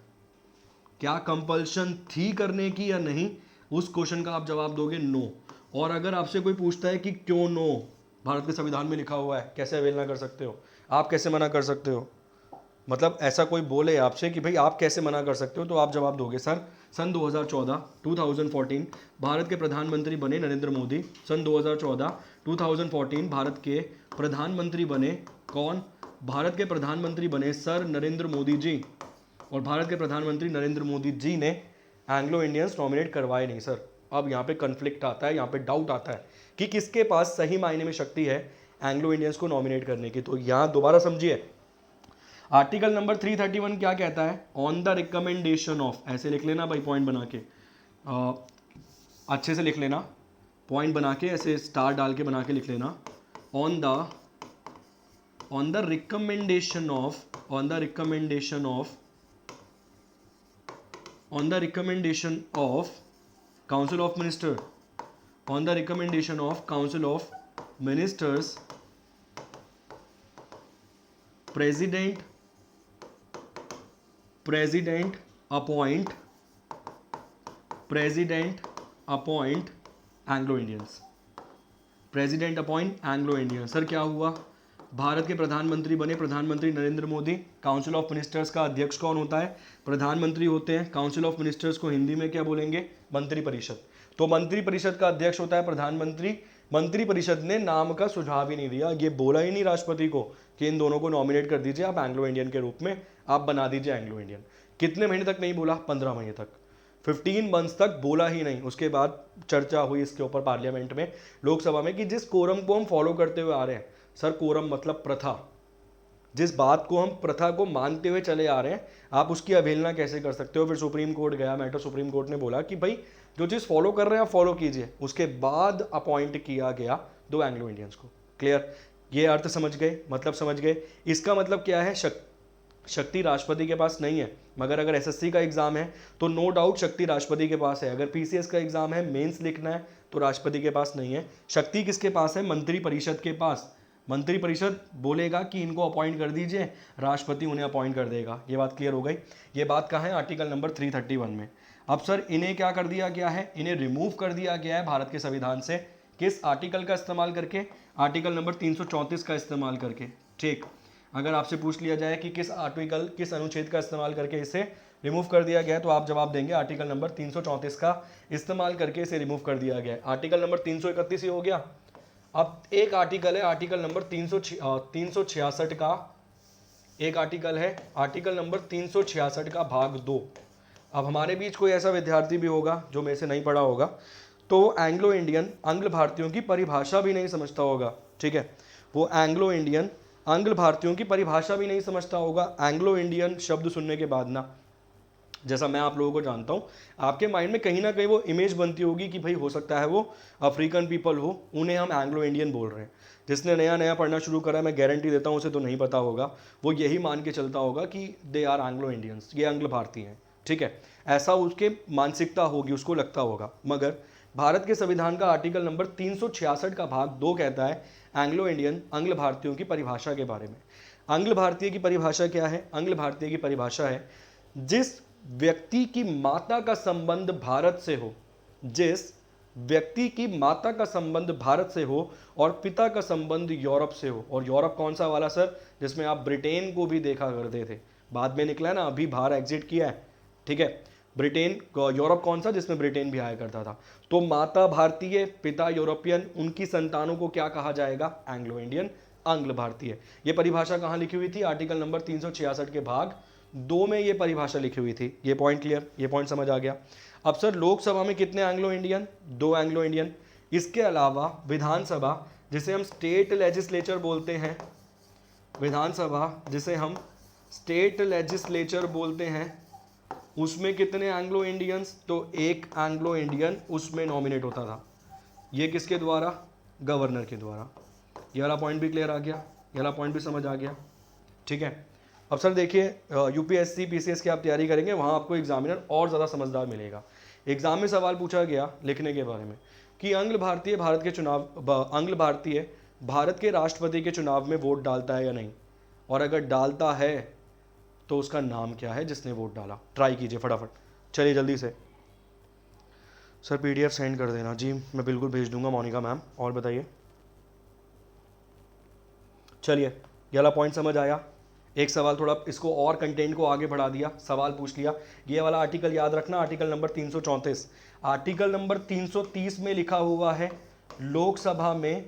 क्या कंपल्शन थी करने की या नहीं, उस क्वेश्चन का आप जवाब दोगे नो। और अगर आपसे कोई पूछता है कि क्यों नो, भारत के संविधान में लिखा हुआ है, कैसे अवेलना कर सकते हो, आप कैसे मना कर सकते हो? मतलब ऐसा कोई बोले आपसे कि भाई आप कैसे मना कर सकते हो, तो आप जवाब दोगे सर सन 2014 भारत के प्रधानमंत्री बने नरेंद्र मोदी। सन 2014 भारत के प्रधानमंत्री बने कौन? भारत के प्रधानमंत्री बने सर नरेंद्र मोदी जी। और भारत के प्रधानमंत्री नरेंद्र मोदी जी ने एंग्लो इंडियंस नॉमिनेट करवाए नहीं सर। अब यहाँ पे कन्फ्लिक्ट आता है, यहाँ पे डाउट आता है कि किसके पास सही मायने में शक्ति है एंग्लो इंडियंस को नॉमिनेट करने की। तो यहाँ दोबारा समझिए, आर्टिकल नंबर 331 क्या कहता है? ऑन द रिकमेंडेशन ऑफ, ऐसे लिख लेना भाई पॉइंट बना के, अच्छे से लिख लेना, पॉइंट बना के ऐसे स्टार डाल के बना के लिख लेना। On the recommendation of council of minister, on the recommendation of council of ministers, president appoint Anglo Indians. President appoint Anglo Indians. Sir क्या हुआ? भारत के प्रधानमंत्री बने प्रधानमंत्री Narendra Modi. Council of ministers का अध्यक्ष कौन होता है? प्रधानमंत्री होते हैं। काउंसिल ऑफ मिनिस्टर्स को हिंदी में क्या बोलेंगे? मंत्रिपरिषद। तो मंत्रिपरिषद का अध्यक्ष होता है प्रधानमंत्री। मंत्रिपरिषद ने नाम का सुझाव ही नहीं दिया, ये बोला ही नहीं राष्ट्रपति को कि इन दोनों को नॉमिनेट कर दीजिए आप एंग्लो इंडियन के रूप में, आप बना दीजिए एंग्लो इंडियन। कितने महीने तक नहीं बोला? 15 महीने तक, 15 मंथ्स तक बोला ही नहीं। उसके बाद चर्चा हुई इसके ऊपर पार्लियामेंट में, लोकसभा में, कि जिस कोरम को हम फॉलो करते हुए आ रहे हैं, सर कोरम मतलब प्रथा, जिस बात को हम प्रथा को मानते हुए चले आ रहे हैं, आप उसकी अवहेलना कैसे कर सकते हो? फिर सुप्रीम कोर्ट गया मैटर, सुप्रीम कोर्ट ने बोला कि भाई जो चीज़ फॉलो कर रहे हैं आप फॉलो कीजिए। उसके बाद अपॉइंट किया गया 2 एंग्लो इंडियंस को। क्लियर? ये अर्थ समझ गए, मतलब समझ गए। इसका मतलब क्या है? शक्ति राष्ट्रपति के पास नहीं है, मगर अगर एसएससी का एग्जाम है तो नो डाउट शक्ति राष्ट्रपति के पास है। अगर पीसीएस का एग्जाम है, मेंस लिखना है, तो राष्ट्रपति के पास नहीं है। शक्ति किसके पास है? मंत्रिपरिषद के पास। मंत्रिपरिषद बोलेगा कि इनको अपॉइंट कर दीजिए, राष्ट्रपति उन्हें अपॉइंट कर देगा। ये बात क्लियर हो गई। ये बात कहाँ है? आर्टिकल नंबर 331 में। अब सर इन्हें क्या कर दिया गया है? इन्हें रिमूव कर दिया गया है भारत के संविधान से। किस आर्टिकल का इस्तेमाल करके? आर्टिकल नंबर 334 का इस्तेमाल करके। ठीक, अगर आपसे पूछ लिया जाए कि किस आर्टिकल, किस अनुच्छेद का इस्तेमाल करके इसे रिमूव कर दिया गया है, तो आप जवाब देंगे आर्टिकल नंबर 334 का इस्तेमाल करके इसे रिमूव कर दिया गया है। आर्टिकल नंबर 331 ही हो गया। अब एक आर्टिकल है आर्टिकल नंबर 366 का, एक आर्टिकल है आर्टिकल नंबर 366 का भाग 2। अब हमारे बीच कोई ऐसा विद्यार्थी भी होगा जो मेरे से नहीं पढ़ा होगा, तो एंग्लो इंडियन, आंग्ल भारतीयों की परिभाषा भी नहीं समझता होगा। ठीक है, वो एंग्लो इंडियन, आंग्ल भारतीयों की परिभाषा भी नहीं समझता होगा। एंग्लो इंडियन शब्द सुनने के बाद ना, जैसा मैं आप लोगों को जानता हूँ, आपके माइंड में कहीं ना कहीं वो इमेज बनती होगी कि भाई हो सकता है वो अफ्रीकन पीपल हो, उन्हें हम एंग्लो इंडियन बोल रहे हैं। जिसने नया नया पढ़ना शुरू करा है, मैं गारंटी देता हूँ उसे तो नहीं पता होगा, वो यही मान के चलता होगा कि दे आर एंग्लो इंडियंस, ये आंग्ल भारतीय हैं। ठीक है, ऐसा उसके मानसिकता होगी, उसको लगता होगा। मगर भारत के संविधान का आर्टिकल नंबर 366 का भाग 2 कहता है एंग्लो इंडियन, आंग्ल भारतीयों की परिभाषा के बारे में। आंग्ल भारतीय की परिभाषा क्या है? आंग्ल भारतीय की परिभाषा है जिस व्यक्ति की माता का संबंध भारत से हो, जिस व्यक्ति की माता का संबंध भारत से हो और पिता का संबंध यूरोप से हो। और यूरोप कौन सा वाला सर? जिसमें आप ब्रिटेन को भी देखा करते थे, बाद में निकला ना, अभी बाहर एग्जिट किया है, ठीक है। ब्रिटेन, यूरोप कौन सा? जिसमें ब्रिटेन भी आया करता था। तो माता भारतीय, पिता यूरोपियन, उनकी संतानों को क्या कहा जाएगा? एंग्लो इंडियन, आंग्ल भारतीय। ये परिभाषा कहाँ लिखी हुई थी? आर्टिकल नंबर 366 के भाग 2 में ये परिभाषा लिखी हुई थी। ये पॉइंट क्लियर? ये पॉइंट समझ आ गया। अब सर लोकसभा में कितने एंग्लो इंडियन? 2 Anglo Indian. इसके अलावा विधानसभा, जिसे हम स्टेट लेजिस्लेचर बोलते हैं, विधानसभा जिसे हम स्टेट लेजिस्लेचर बोलते हैं, उसमें कितने एंग्लो इंडियंस? तो 1 एंग्लो इंडियन उसमें नॉमिनेट होता था। ये किसके द्वारा? गवर्नर के द्वारा। ये वाला पॉइंट भी क्लियर आ गया, ये वाला पॉइंट भी समझ आ गया, ठीक है। अब सर देखिए, यूपीएससी पीसीएस की आप तैयारी करेंगे, वहाँ आपको एग्जामिनर और ज़्यादा समझदार मिलेगा। एग्जाम में सवाल पूछा गया लिखने के बारे में कि आंग्ल भारतीय भारत के चुनाव, आंग्ल भारतीय भारत के राष्ट्रपति के चुनाव में वोट डालता है या नहीं, और अगर डालता है तो उसका नाम क्या है जिसने वोट डाला? ट्राई कीजिए फटाफट, चलिए जल्दी से। सर पीडीएफ सेंड कर देना। जी मैं बिल्कुल भेज दूंगा मोनिका मैम। और बताइए, चलिए ये वाला पॉइंट समझ आया। एक सवाल थोड़ा इसको और कंटेंट को आगे बढ़ा दिया, सवाल पूछ लिया। ये वाला आर्टिकल याद रखना, आर्टिकल नंबर 334। आर्टिकल नंबर 330 में लिखा हुआ है लोकसभा में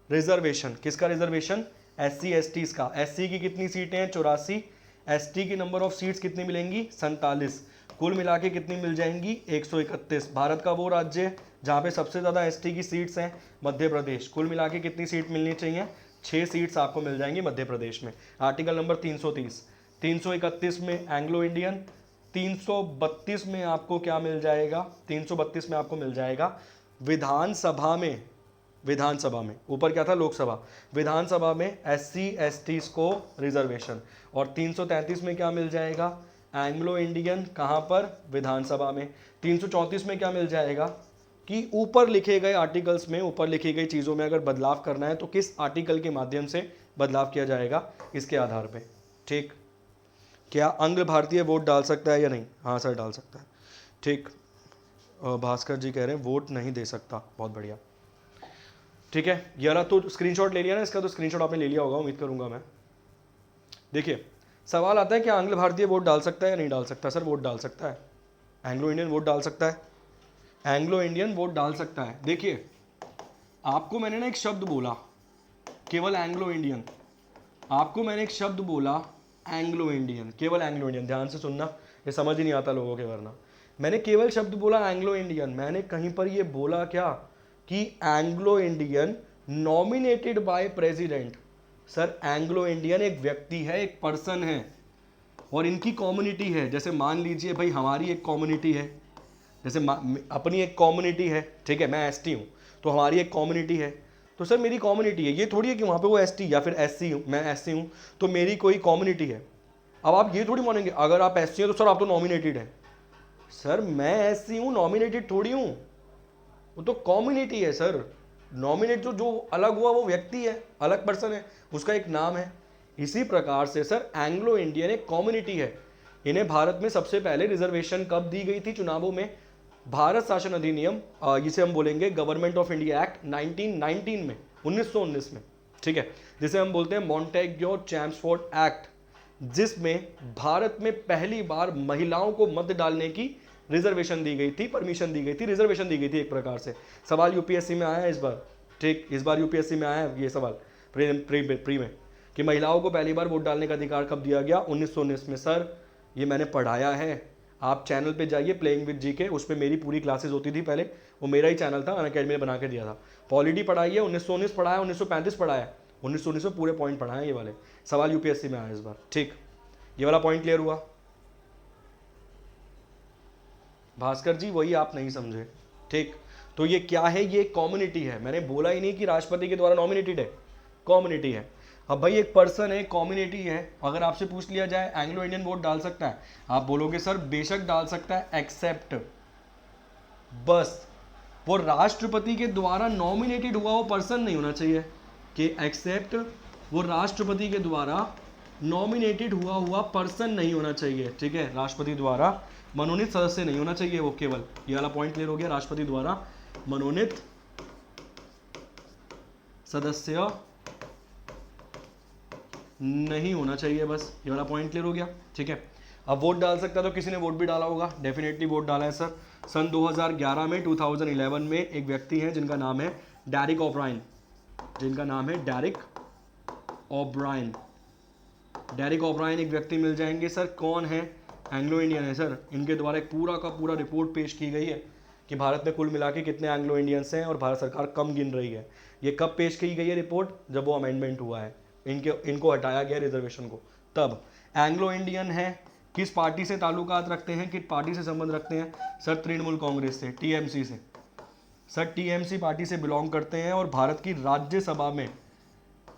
रिजर्वेशन। किसका रिजर्वेशन? एससी एसटीज का। एससी की कितनी सीटें हैं? 84। एसटी की नंबर ऑफ सीट्स कितनी मिलेंगी? 47। कुल मिला के कितनी मिल जाएंगी? 131। भारत का वो राज्य है जहाँ पे सबसे ज़्यादा एसटी की सीट्स हैं, मध्य प्रदेश। कुल मिला के कितनी सीट मिलनी चाहिए? 6 सीट्स आपको मिल जाएंगी मध्य प्रदेश में। Article number 330। 331 में एंग्लो इंडियन, 332 में आपको क्या मिल जाएगा? 332 में आपको मिल जाएगा विधानसभा में, विधानसभा में, ऊपर क्या था? लोकसभा। विधानसभा में एससी एसटीज को रिजर्वेशन। और 333 में क्या मिल जाएगा? Anglo Indian. कहाँ पर? विधानसभा में। 334 में क्या मिल जाएगा कि ऊपर लिखे गए आर्टिकल्स में, ऊपर लिखी गई चीज़ों में अगर बदलाव करना है तो किस आर्टिकल के माध्यम से बदलाव किया जाएगा, इसके आधार पे। ठीक, क्या आंग्ल भारतीय वोट डाल सकता है या नहीं? हाँ सर डाल सकता है। ठीक, भास्कर जी कह रहे हैं वोट नहीं दे सकता। बहुत बढ़िया, ठीक है। ये वाला तो स्क्रीनशॉट ले लिया ना इसका? तो स्क्रीनशॉट आपने ले लिया होगा, उम्मीद करूंगा मैं। देखिए सवाल आता है कि आंग्ल भारतीय वोट डाल सकता है या नहीं डाल सकता? सर वोट डाल सकता है, एंग्लो इंडियन वोट डाल सकता है, एंग्लो इंडियन वोट डाल सकता है। देखिए आपको मैंने ना एक शब्द बोला, केवल एंग्लो इंडियन। आपको मैंने एक शब्द बोला एंग्लो इंडियन, केवल एंग्लो इंडियन। ध्यान से सुनना, ये समझ ही नहीं आता लोगों के, वरना मैंने केवल शब्द बोला एंग्लो इंडियन। मैंने कहीं पर ये बोला क्या कि Anglo Indian nominated by president. Sir Anglo Indian एक व्यक्ति है, एक पर्सन है, और इनकी कम्युनिटी है। जैसे मान लीजिए भाई हमारी एक कम्युनिटी है, जैसे अपनी एक कम्युनिटी है, ठीक है, मैं एसटी हूँ तो हमारी एक कम्युनिटी है। तो सर मेरी कम्युनिटी है, ये थोड़ी है कि वहाँ पे वो एसटी या फिर एससी हूँ, मैं एससी हूँ तो मेरी कोई कम्युनिटी है। अब आप ये थोड़ी मानेंगे अगर आप एससी हो तो सर आप तो नॉमिनेटेड है। सर मैं एससी हूँ, नॉमिनेटेड थोड़ी हूँ, वो तो कम्युनिटी है सर। नॉमिनेट जो अलग हुआ वो व्यक्ति है, अलग पर्सन है, उसका एक नाम है। इसी प्रकार से सर एंग्लो इंडियन एक कम्युनिटी है। इन्हें भारत में सबसे पहले रिजर्वेशन कब दी गई थी चुनावों में? भारत शासन अधिनियम, जिसे हम बोलेंगे गवर्नमेंट ऑफ इंडिया एक्ट 1919 में, 1919 में, ठीक है, जिसे हम बोलते हैं मॉन्टेग्यू चैम्सफोर्ड एक्ट, जिसमें भारत में पहली बार महिलाओं को मत डालने की रिजर्वेशन दी गई थी, परमिशन दी गई थी, रिजर्वेशन दी गई थी एक प्रकार से। सवाल यूपीएससी में आया है इस बार, ठीक, इस बार यूपीएससी में आया है ये सवाल प्री में कि महिलाओं को पहली बार वोट डालने का अधिकार कब दिया गया? 1919 में। सर ये मैंने पढ़ाया है, आप चैनल पे जाइए प्लेइंग विद जी के, उस पर मेरी पूरी क्लासेस होती थी पहले, वो मेरा ही चैनल था, अनअकैडमी ने बना के दिया था। पॉलिटी पढ़ाइए, 1919 पढ़ाया, 1935 पढ़ाया, 1919 में पूरे पॉइंट पढ़ाए ये वाले। सवाल यूपीएससी में आया इस बार, ठीक, ये वाला पॉइंट क्लियर हुआ? भास्कर जी वही आप नहीं समझे, ठीक। तो ये क्या है? ये कम्युनिटी है। मैंने बोला ही नहीं कि राष्ट्रपति के द्वारा नॉमिनेटेड है, कम्युनिटी है। अब भाई एक पर्सन है, कम्युनिटी है, अगर आपसे पूछ लिया जाए एंग्लो इंडियन वोट डाल सकता है, आप बोलोगे सर बेशक डाल सकता है, एक्सेप्ट बस वो राष्ट्रपति के द्वारा नॉमिनेटेड हुआ वो पर्सन नहीं होना चाहिए, कि एक्सेप्ट वो राष्ट्रपति के द्वारा नॉमिनेटेड हुआ पर्सन नहीं होना चाहिए, ठीक है, राष्ट्रपति द्वारा मनोनीत सदस्य नहीं होना चाहिए वो, केवल ये वाला पॉइंट क्लियर हो गया, राष्ट्रपति द्वारा मनोनीत सदस्य नहीं होना चाहिए, बस ये वाला पॉइंट क्लियर हो गया, ठीक है। अब वोट डाल सकता है तो किसी ने वोट भी डाला होगा, डेफिनेटली वोट डाला है सर। सन 2011 में 2011 में एक व्यक्ति है जिनका नाम है डेरिक ओब्रायन, जिनका नाम है डेरिक ओब्रायन। डेरिक ओब्रायन एक व्यक्ति मिल जाएंगे सर, कौन है, एंग्लो इंडियन है सर। इनके द्वारा एक पूरा का पूरा रिपोर्ट पेश की गई है कि भारत में कुल मिला के कितने एंग्लो इंडियंस हैं और भारत सरकार कम गिन रही है। ये कब पेश की गई है रिपोर्ट, जब वो अमेंडमेंट हुआ है, इनको हटाया गया रिजर्वेशन को, तब। एंग्लो इंडियन है, किस पार्टी से ताल्लुकात रखते हैं, किस पार्टी से संबंध रखते हैं सर, तृणमूल कांग्रेस से, टीएमसी से सर, टीएमसी पार्टी से बिलोंग करते हैं और भारत की राज्यसभा में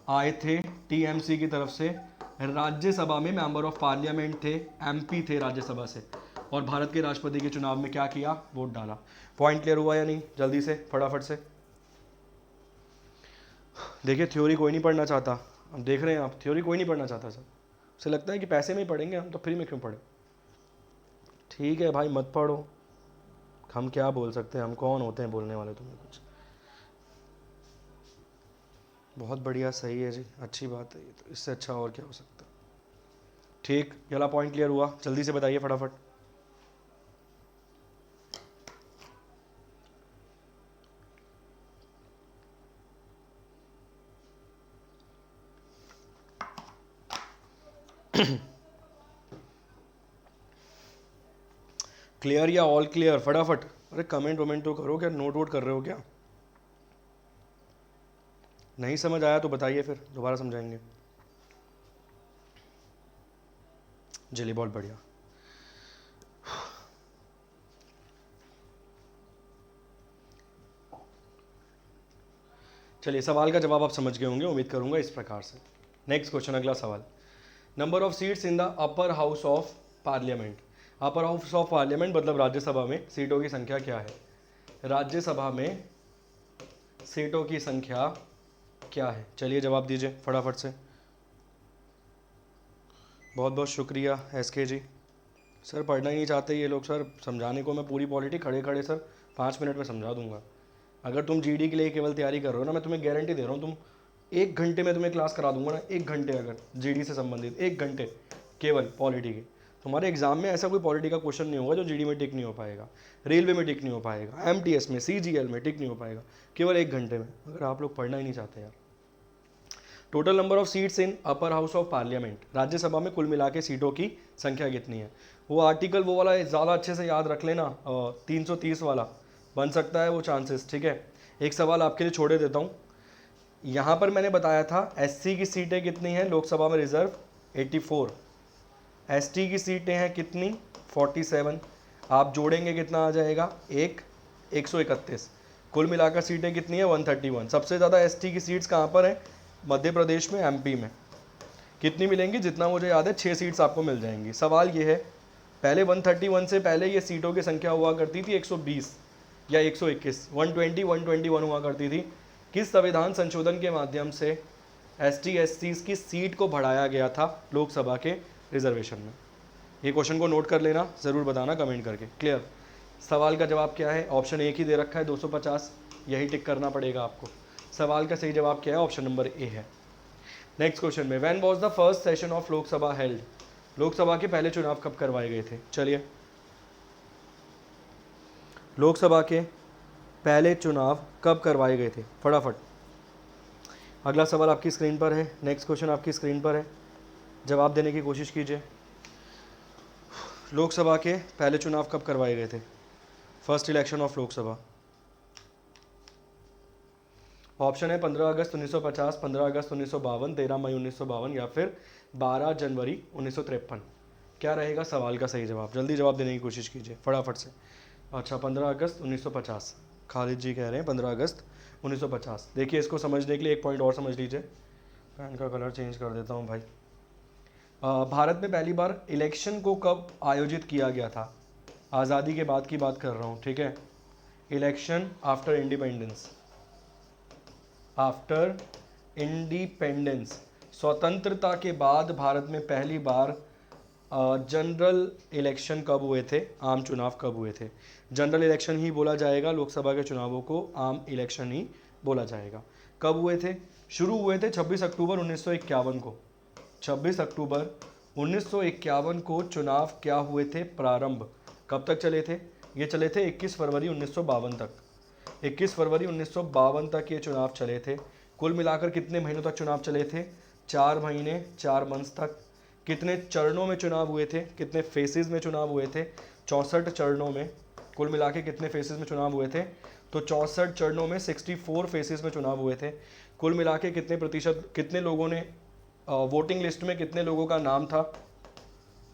आए थे, टीएमसी की तरफ से राज्यसभा में मेंबर ऑफ पार्लियामेंट थे, एमपी थे राज्यसभा से, और भारत के राष्ट्रपति के चुनाव में क्या किया, वोट डाला। पॉइंट क्लियर हुआ या नहीं, जल्दी से फटाफट से। देखिए थ्योरी कोई नहीं पढ़ना चाहता, अब देख रहे हैं आप, थ्योरी कोई नहीं पढ़ना चाहता सर, उसे लगता है कि पैसे में ही पढ़ेंगे हम, तो फ्री में क्यों पढ़े। ठीक है भाई मत पढ़ो, हम क्या बोल सकते हैं, हम कौन होते हैं बोलने वाले तुम्हें कुछ। बहुत बढ़िया, सही है जी, अच्छी बात है, ये तो इससे अच्छा और क्या हो सकता है। ठीक, ये वाला पॉइंट क्लियर हुआ, जल्दी से बताइए फटाफट। क्लियर या ऑल क्लियर, फटाफट। अरे कमेंट वमेंट तो करो, क्या नोट वोट कर रहे हो क्या। नहीं समझ आया तो बताइए, फिर दोबारा समझाएंगे। चलिए बहुत बढ़िया। चलिए सवाल का जवाब आप समझ गए होंगे, उम्मीद करूंगा इस प्रकार से। नेक्स्ट क्वेश्चन, अगला सवाल। Number of seats in the upper house of parliament. Upper house of parliament मतलब राज्यसभा में सीटों की संख्या क्या है, राज्यसभा में सीटों की संख्या क्या है। चलिए जवाब दीजिए फटाफट से। बहुत बहुत शुक्रिया एसके जी। सर पढ़ना ही नहीं चाहते ये लोग सर, समझाने को मैं पूरी पॉलिटी खड़े खड़े सर 5 मिनट में समझा दूंगा। अगर तुम जीडी के लिए केवल तैयारी कर रहे हो ना, मैं तुम्हें गारंटी दे रहा हूँ, तुम 1 घंटे में तुम्हें क्लास करा दूंगा ना, 1 घंटे, अगर जीडी से संबंधित 1 घंटे केवल पॉलिटी के, तुम्हारे एग्जाम में ऐसा कोई पॉलिटी का क्वेश्चन नहीं होगा जो जीडी में टिक नहीं हो पाएगा, रेलवे में टिक नहीं हो पाएगा, एमटीएस में, सीजीएल में टिक नहीं हो पाएगा, केवल 1 घंटे में, अगर आप लोग पढ़ना ही नहीं चाहते यार। Total number of seats in upper house of parliament, Rajya Sabha में कुल मिला के सीटों की संख्या कितनी है। वो आर्टिकल वो वाला ज़्यादा अच्छे से याद रख लेना, 330 वाला बन सकता है वो चांसेस, ठीक है। एक सवाल आपके लिए छोड़े देता हूँ, यहाँ पर मैंने बताया था एससी की सीटें कितनी हैं लोकसभा में, रिजर्व 84, एसटी की सीटें हैं कितनी 47, आप जोड़ेंगे कितना आ जाएगा 131, कुल मिलाकर सीटें कितनी है 131। सबसे ज़्यादा एसटी की सीट्स कहाँ पर हैं, मध्य प्रदेश में, एमपी में। कितनी मिलेंगी, जितना मुझे याद है 6 सीट्स आपको मिल जाएंगी। सवाल ये है, पहले 131 से पहले ये सीटों की संख्या हुआ करती थी 120 या 121, 120 121 हुआ करती थी। किस संविधान संशोधन के माध्यम से एसटी एससीज की सीट को बढ़ाया गया था लोकसभा के रिजर्वेशन में। ये क्वेश्चन को नोट कर लेना, ज़रूर बताना कमेंट करके। क्लियर, सवाल का जवाब क्या है, ऑप्शन एक ही दे रखा है 250, यही टिक करना पड़ेगा आपको। सवाल का सही जवाब क्या है, ऑप्शन नंबर ए है। नेक्स्ट क्वेश्चन में, when was the first session of Lok Sabha held, Lok Sabha के पहले चुनाव कब करवाए गए थे। चलिए, लोकसभा के पहले चुनाव कब करवाए गए थे, फटाफट। अगला सवाल आपकी स्क्रीन पर है, नेक्स्ट क्वेश्चन आपकी स्क्रीन पर है, जवाब देने की कोशिश कीजिए। लोकसभा के पहले चुनाव कब करवाए गए थे, first election of Lok Sabha. Option है 15 अगस्त 1950, 15 अगस्त 1952, 13 मई 1952 या फिर 12 जनवरी 1953। क्या रहेगा सवाल का सही जवाब, जल्दी जवाब देने की कोशिश कीजिए फटाफट से। अच्छा 15 अगस्त 1950, खालिद जी कह रहे हैं 15 अगस्त 1950। देखिए इसको समझने के लिए एक पॉइंट और समझ लीजिए, पेन का कलर चेंज कर देता हूँ भाई। भारत में पहली बार इलेक्शन को कब आयोजित किया गया था? आज़ादी के बाद की बात कर रहा हूँ, ठीक है। Election after independence, after independence, स्वतंत्रता के बाद भारत में पहली बार जनरल इलेक्शन कब हुए थे? आम चुनाव कब हुए थे? जनरल इलेक्शन ही बोला जाएगा, लोकसभा के चुनावों को आम इलेक्शन ही बोला जाएगा। कब हुए थे? शुरू हुए थे 26 अक्टूबर 1951 को। 26 अक्टूबर 1951 को चुनाव क्या हुए थे प्रारंभ? कब तक चले थे? ये चले थे 21 फरवरी 1952 तक। 21 फरवरी 1952 तक ये चुनाव चले थे। कुल मिलाकर कितने महीनों तक चुनाव चले थे? 4 महीने, 4 मंथ्स तक। कितने चरणों में चुनाव हुए थे? कितने फेसेस में चुनाव हुए थे? 64 चरणों में। कुल मिला के कितने फेसेस में चुनाव हुए थे? तो 64 चरणों में 64 फेसेस में चुनाव हुए थे। कुल मिला के कितने प्रतिशत, कितने लोगों ने वोटिंग लिस्ट में कितने लोगों का नाम था?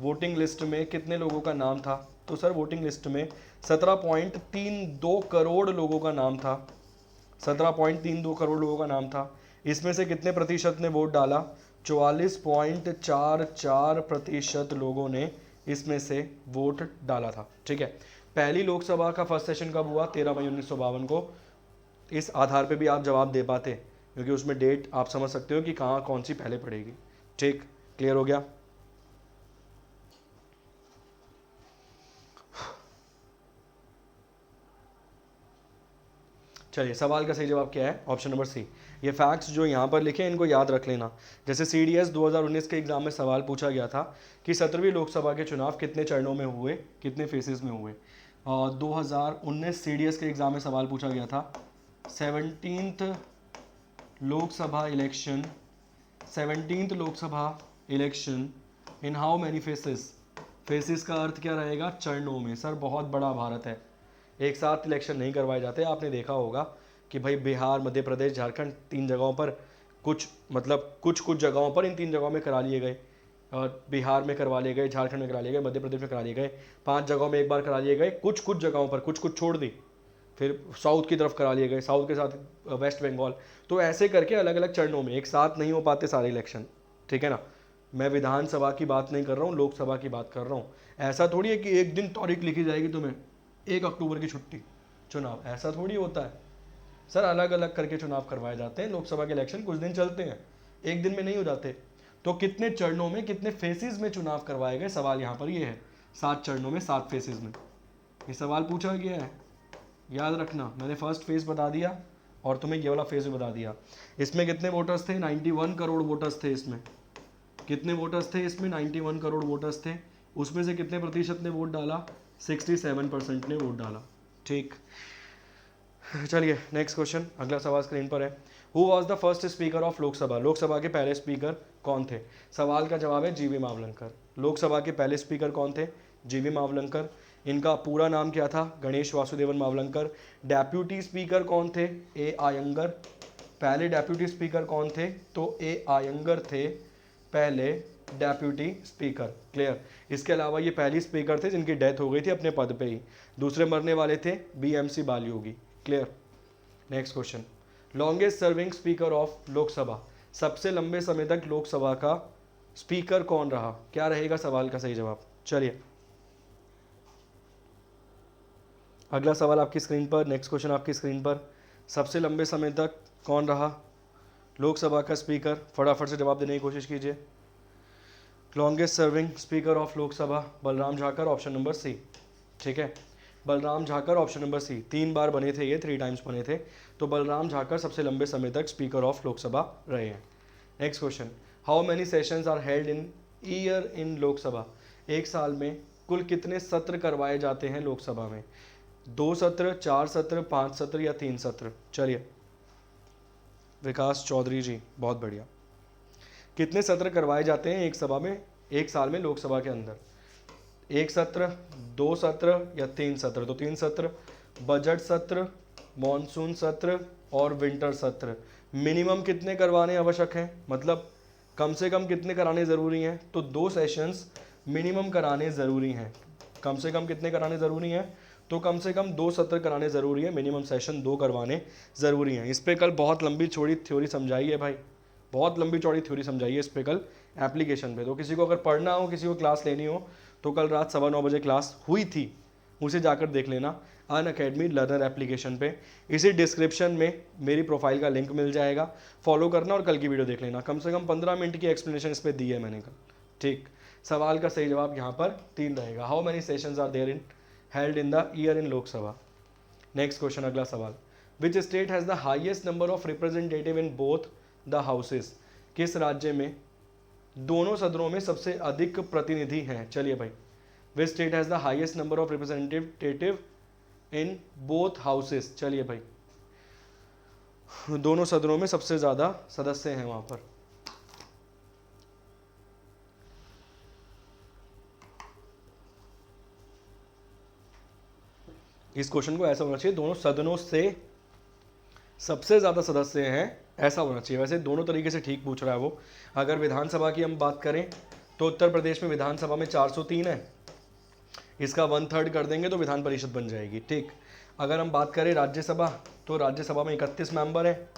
वोटिंग लिस्ट में कितने लोगों का नाम था? तो सर वोटिंग लिस्ट में 17.32 करोड़ लोगों का नाम था। 17.32 करोड़ लोगों का नाम था। इसमें से कितने प्रतिशत ने वोट डाला? 44.44% लोगों ने इसमें से वोट डाला था, ठीक है। पहली लोकसभा का फर्स्ट सेशन कब हुआ? 13 मई 1952 को। इस आधार पे भी आप जवाब दे पाते, क्योंकि उसमें डेट आप समझ सकते हो कि कहाँ कौन सी पहले पड़ेगी। ठीक, क्लियर हो गया? चलिए, सवाल का सही जवाब क्या है? Option number C. ये फैक्ट्स जो यहाँ पर लिखे हैं इनको याद रख लेना। जैसे CDS 2019 के एग्जाम में सवाल पूछा गया था कि 17वीं लोकसभा के चुनाव कितने चरणों में हुए, कितने फेसेस में हुए। 2019 CDS के एग्जाम में सवाल पूछा गया था 17th Lok Sabha election, 17th Lok Sabha election in how many faces? Faces का अर्थ क्या रहेगा? चरणों में। सर बहुत बड़ा भारत है, एक साथ इलेक्शन नहीं करवाए जाते। आपने देखा होगा कि भाई बिहार, मध्य प्रदेश, झारखंड, 3 जगहों पर कुछ कुछ जगहों पर इन 3 जगहों में करा लिए गए। और बिहार में करवा लिए गए, झारखंड में करा लिए गए, मध्य प्रदेश में करा लिए गए, 5 जगहों में एक बार करा लिए गए। कुछ जगहों पर कुछ छोड़ दी, फिर साउथ की तरफ करा लिए गए, साउथ के साथ वेस्ट बंगाल। तो ऐसे करके अलग अलग चरणों में, एक साथ नहीं हो पाते सारे इलेक्शन, ठीक है ना। मैं विधानसभा की बात नहीं कर रहा हूँ, लोकसभा की बात कर रहा हूँ। ऐसा थोड़ी है कि एक दिन तारीख लिखी जाएगी तुम्हें, 1 अक्टूबर की छुट्टी चुनाव, ऐसा थोड़ी होता है सर। अलग अलग करके चुनाव करवाए जाते हैं। लोकसभा के इलेक्शन कुछ दिन चलते हैं, एक दिन में नहीं हो जाते। तो कितने चरणों में, कितने फेसेस में चुनाव करवाए गए? सवाल यहाँ पर ये है, 7 चरणों में, 7 फेसेस में ये सवाल पूछा गया है। याद रखना, मैंने फर्स्ट फेज बता दिया और तुम्हें ये वाला फेज भी बता दिया। इसमें कितने वोटर्स थे? 91 करोड़ वोटर्स थे इसमें। कितने वोटर्स थे इसमें? 91 करोड़ वोटर्स थे। उसमें से कितने प्रतिशत ने वोट डाला? 67% ने वोट डाला, ठीक। चलिए नेक्स्ट क्वेश्चन, अगला सवाल स्क्रीन पर है। Who was the first speaker of Lok Sabha? Lok Sabha के पहले स्पीकर कौन थे? सवाल का जवाब है GV मावलंकर। लोकसभा के पहले स्पीकर कौन थे? GV मावलंकर। इनका पूरा नाम क्या था? गणेश वासुदेवन मावलंकर। डेप्यूटी स्पीकर कौन थे? A आयंगर। पहले डेप्यूटी स्पीकर कौन थे? तो A आयंगर थे पहले डेप्यूटी स्पीकर, क्लियर। इसके अलावा ये पहली स्पीकर थे जिनकी डेथ हो गई थी अपने पद पे ही। दूसरे मरने वाले थे BMC Balayogi, clear. Next question, longest serving speaker of Lok Sabha? सबसे लंबे समय तक लोकसभा का स्पीकर कौन रहा? क्या रहेगा सवाल का सही जवाब? चलिए अगला सवाल आपकी स्क्रीन पर, नेक्स्ट क्वेश्चन आपकी स्क्रीन पर। सबसे लंबे समय तक कौन रहा लोकसभा का स्पीकर? फटाफट से जवाब देने की कोशिश कीजिए। Longest serving speaker of Lok Sabha Balram Jakhar, option number C, ठीक है। Balram Jakhar, option number C. 3 बार बने थे ये, 3 टाइम्स बने थे। तो बलराम झाकर सबसे लंबे समय तक स्पीकर ऑफ लोकसभा रहे हैं। Next question, how many sessions are held in year in Lok Sabha? एक साल में कुल कितने सत्र करवाए जाते हैं लोकसभा में? 2 सत्र, 4 सत्र, 5 सत्र या 3 सत्र? चलिए विकास चौधरी जी, बहुत बढ़िया। कितने सत्र करवाए जाते हैं एक सभा में, एक साल में लोकसभा के अंदर? 1 सत्र, 2 सत्र या 3 सत्र? तो 3 सत्र। बजट सत्र, मॉनसून सत्र और विंटर सत्र। मिनिमम कितने करवाने आवश्यक हैं, मतलब कम से कम कितने कराने ज़रूरी हैं? तो 2 सेशंस मिनिमम कराने ज़रूरी हैं। कम से कम कितने कराने ज़रूरी हैं? तो कम से कम 2 सत्र कराने ज़रूरी है, मिनिमम सेशन 2 करवाने ज़रूरी हैं। इस पर कल बहुत लंबी छोड़ी थ्योरी समझाई है भाई, बहुत लंबी चौड़ी थ्योरी समझाई है इस पे कल एप्लीकेशन पे। तो किसी को अगर पढ़ना हो, किसी को क्लास लेनी हो, तो कल रात 9:15 क्लास हुई थी, उसे जाकर देख लेना अन अकेडमी लर्नर एप्लीकेशन पे। इसी डिस्क्रिप्शन में मेरी प्रोफाइल का लिंक मिल जाएगा, फॉलो करना और कल की वीडियो देख लेना। कम से कम 15 मिनट की एक्सप्लेनेशन इस पर दी है मैंने कल। ठीक, सवाल का सही जवाब यहाँ पर 3 रहेगा। How many sessions are there in held in the year in Lok Sabha. Next question, अगला सवाल, which state has the highest number of representative in both the houses. किस राज्य में दोनों सदनों में सबसे अधिक प्रतिनिधि हैं। चलिए भाई, विच state has the highest number of representative in both houses. चलिए भाई, दोनों सदनों में सबसे ज़्यादा सदस्य हैं वहाँ पर। इस क्वेश्चन को ऐसा होना चाहिए, दोनों सदनों से सबसे ज़्यादा सदस्य हैं, ऐसा होना चाहिए। वैसे दोनों तरीके से ठीक पूछ रहा है वो। अगर विधानसभा की हम बात करें तो उत्तर प्रदेश में विधानसभा में 403 है, इसका 1/3 कर देंगे तो विधान परिषद बन जाएगी। ठीक, अगर हम बात करें राज्यसभा तो राज्यसभा में 31 मेंबर है।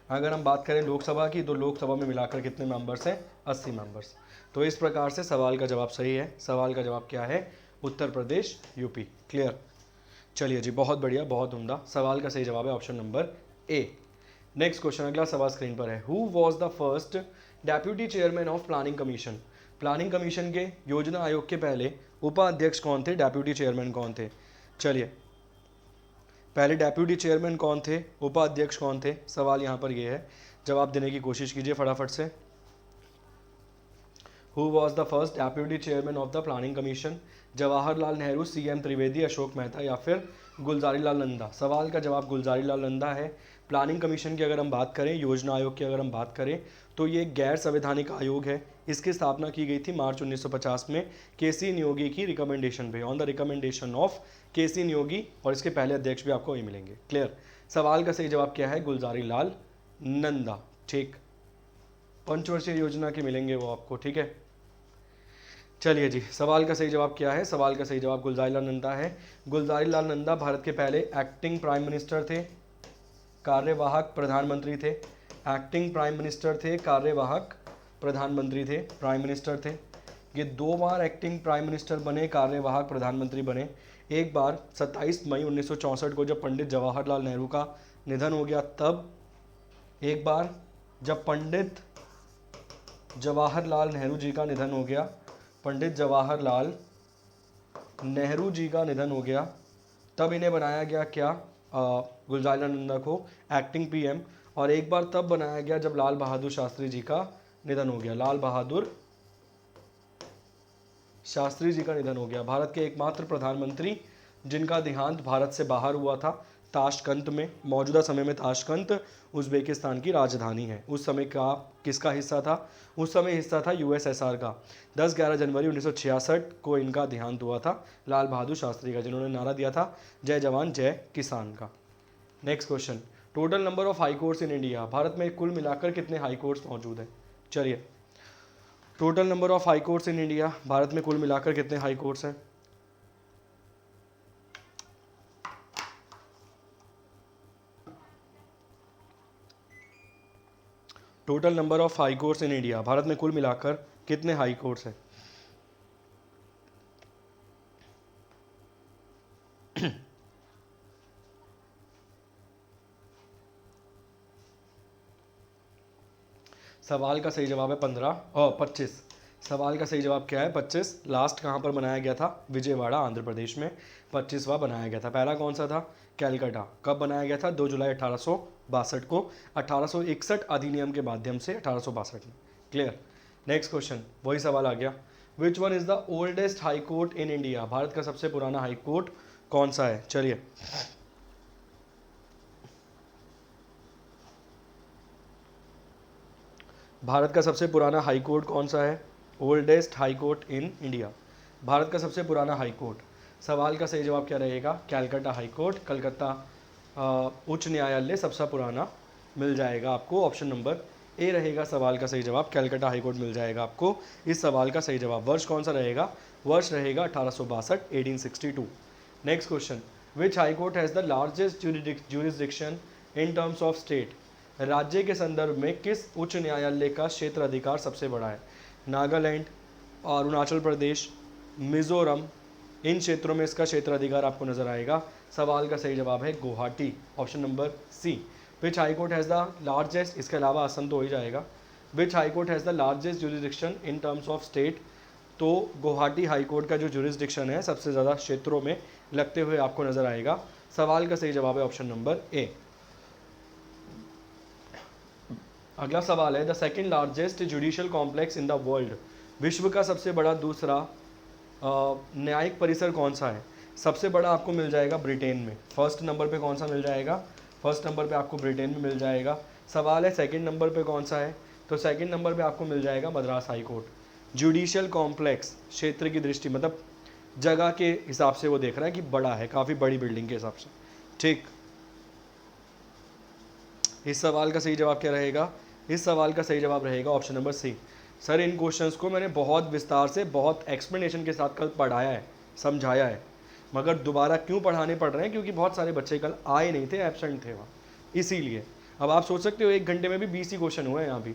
अगर हम बात करें लोकसभा की तो लोकसभा में मिलाकर कितने मेंबर्स हैं, 80 मेंबर्स। तो इस प्रकार से सवाल का जवाब सही है। सवाल का जवाब क्या है, उत्तर प्रदेश, यूपी। क्लियर। चलिए जी, बहुत बढ़िया, बहुत उम्दा। सवाल का सही जवाब है option number A. Next question, अगला सवाल स्क्रीन पर है। Who was the first deputy chairman of planning commission. Planning commission के योजना आयोग के पहले उपाध्यक्ष कौन थे, डेप्यूटी चेयरमैन कौन थे। चलिए, पहले डेप्यूटी चेयरमैन कौन थे, उपाध्यक्ष कौन थे, सवाल यहाँ पर ये है। जवाब देने की कोशिश कीजिए फटाफट से। Who was the first deputy chairman of the planning commission, Jawaharlal Nehru, CM Trivedi, Ashok Mehta या फिर गुलजारी लाल नंदा। सवाल का जवाब गुलजारी लाल नंदा है। प्लानिंग कमीशन की अगर हम बात करें, योजना आयोग की अगर हम बात करें, तो ये गैर संवैधानिक आयोग है। इसकी स्थापना की गई थी मार्च 1950 में KC नियोगी की रिकमेंडेशन पे, on the recommendation of KC Niyogi, और इसके पहले अध्यक्ष भी आपको वही मिलेंगे। क्लियर। सवाल का सही जवाब क्या है, गुलजारी लाल नंदा। ठीक, पंचवर्षीय योजना के मिलेंगे वो आपको। ठीक है, चलिए जी, सवाल का सही जवाब क्या है, सवाल का सही जवाब गुलजारी लाल नंदा है। गुलजारी लाल नंदा भारत के पहले एक्टिंग प्राइम मिनिस्टर थे, कार्यवाहक प्रधानमंत्री थे। एक्टिंग प्राइम मिनिस्टर थे, कार्यवाहक प्रधानमंत्री थे, प्राइम मिनिस्टर थे। ये 2 बार एक्टिंग प्राइम मिनिस्टर बने, कार्यवाहक प्रधानमंत्री बने। एक बार 27 मई 1964 को जब पंडित जवाहरलाल नेहरू का निधन हो गया तब, एक बार जब पंडित जवाहरलाल नेहरू जी का निधन हो गया, पंडित जवाहरलाल नेहरू जी का निधन हो गया, तब इन्हें बनाया गया क्या, गुलजारी लाल नंदा को एक्टिंग PM। और एक बार तब बनाया गया जब लाल बहादुर शास्त्री जी का निधन हो गया, लाल बहादुर शास्त्री जी का निधन हो गया। भारत के एकमात्र प्रधानमंत्री जिनका देहांत भारत से बाहर हुआ था, ताशकंद में। मौजूदा समय में ताशकंद उज़्बेकिस्तान की राजधानी है। उस समय का किसका हिस्सा था, उस समय हिस्सा था USSR का। 10-11 जनवरी 1966 को इनका देहांत हुआ था, लाल बहादुर शास्त्री का, जिन्होंने नारा दिया था जय जवान जय किसान का। Next question, total number of high courts in India. Bharat में कुल मिलाकर कितने हाई कोर्ट्स मौजूद हैं। चलिए, total number of high courts in India, Bharat में कुल मिलाकर कितने हाई कोर्ट्स हैं। Total number of high courts in India, Bharat में कुल मिलाकर कितने हाई कोर्ट्स हैं। सवाल का सही जवाब है 15 और 25। सवाल का सही जवाब क्या है, 25। लास्ट कहाँ पर बनाया गया था, विजयवाड़ा, आंध्र प्रदेश में 25वां बनाया गया था। पहला कौन सा था, कैलकाटा। कब बनाया गया था, 2 जुलाई 1862 को, 1861 अधिनियम के माध्यम से 1862 में। क्लियर। नेक्स्ट क्वेश्चन, वही सवाल आ गया। Which one is the oldest high court in India. Bharat का सबसे पुराना हाई कोर्ट कौन सा है। चलिए, भारत का सबसे पुराना हाई कोर्ट कौन सा है, ओल्डेस्ट हाई कोर्ट इन इंडिया। भारत का सबसे पुराना हाई कोर्ट, सवाल का सही जवाब क्या रहेगा, कैलकाटा हाई कोर्ट, कलकत्ता उच्च न्यायालय सबसे पुराना मिल जाएगा आपको। ऑप्शन नंबर ए रहेगा सवाल का सही जवाब, कैलकाटा हाई कोर्ट मिल जाएगा आपको। इस सवाल का सही जवाब वर्ष कौन सा रहेगा, वर्ष रहेगा 1862, 1862। Next question, which high court has the largest jurisdiction in terms of state. राज्य के संदर्भ में किस उच्च न्यायालय का क्षेत्र अधिकार सबसे बड़ा है? नागालैंड, अरुणाचल प्रदेश, मिजोरम, इन क्षेत्रों में इसका क्षेत्र अधिकार आपको नजर आएगा। सवाल का सही जवाब है Guwahati, option number C. Which high court has the largest, इसके अलावा असम तो हो ही जाएगा। Which high court has the largest jurisdiction in terms of state, तो गुवाहाटी हाईकोर्ट का जो जुरिडिक्शन है सबसे ज़्यादा क्षेत्रों में लगते हुए आपको नजर आएगा। सवाल का सही जवाब है ऑप्शन नंबर ए। अगला सवाल है the second largest judicial complex in the world, विश्व का सबसे बड़ा दूसरा न्यायिक परिसर कौन सा है? सबसे बड़ा आपको मिल जाएगा ब्रिटेन में। फर्स्ट नंबर पे कौन सा मिल जाएगा? फर्स्ट नंबर पे आपको ब्रिटेन में मिल जाएगा। सवाल है सेकंड नंबर पे कौन सा है, तो सेकंड नंबर पे आपको मिल जाएगा Madras high court. Judicial complex क्षेत्र की दृष्टि मतलब जगह के हिसाब से वो देख रहा है कि बड़ा है, काफ़ी बड़ी बिल्डिंग के हिसाब से। ठीक, इस सवाल का सही जवाब क्या रहेगा? इस सवाल का सही जवाब रहेगा ऑप्शन नंबर सी। सर इन क्वेश्चंस को मैंने बहुत विस्तार से, बहुत एक्सप्लेनेशन के साथ कल पढ़ाया है, समझाया है, मगर दोबारा क्यों पढ़ाने पड़ रहे हैं? क्योंकि बहुत सारे बच्चे कल आए नहीं थे, एब्सेंट थे वहाँ, इसीलिए। अब आप सोच सकते हो 1 घंटे में भी 20 ही क्वेश्चन हुए हैं यहाँ भी।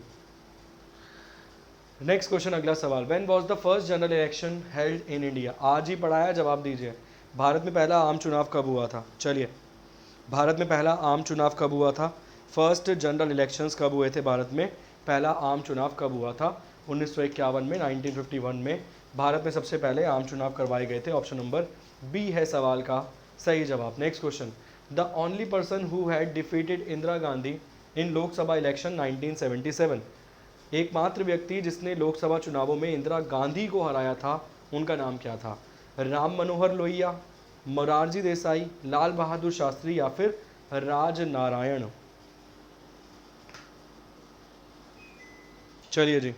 नेक्स्ट क्वेश्चन, अगला सवाल, when was the first general election held in India? आज ही पढ़ाया, जवाब दीजिए। भारत में पहला आम चुनाव कब हुआ था? चलिए, भारत में पहला आम चुनाव कब हुआ था? फर्स्ट जनरल इलेक्शंस कब हुए थे भारत में? पहला आम चुनाव कब हुआ था? 1951 में, 1951 में भारत में सबसे पहले आम चुनाव करवाए गए थे। ऑप्शन नंबर बी है सवाल का सही जवाब। Next question, the only person who had defeated Indira Gandhi in Lok Sabha election 1977, एकमात्र व्यक्ति जिसने लोकसभा चुनावों में इंदिरा गांधी को हराया था, उनका नाम क्या था? राम मनोहर लोहिया, मोरारजी देसाई, लाल बहादुर शास्त्री या फिर राज नारायण? चलिए जी,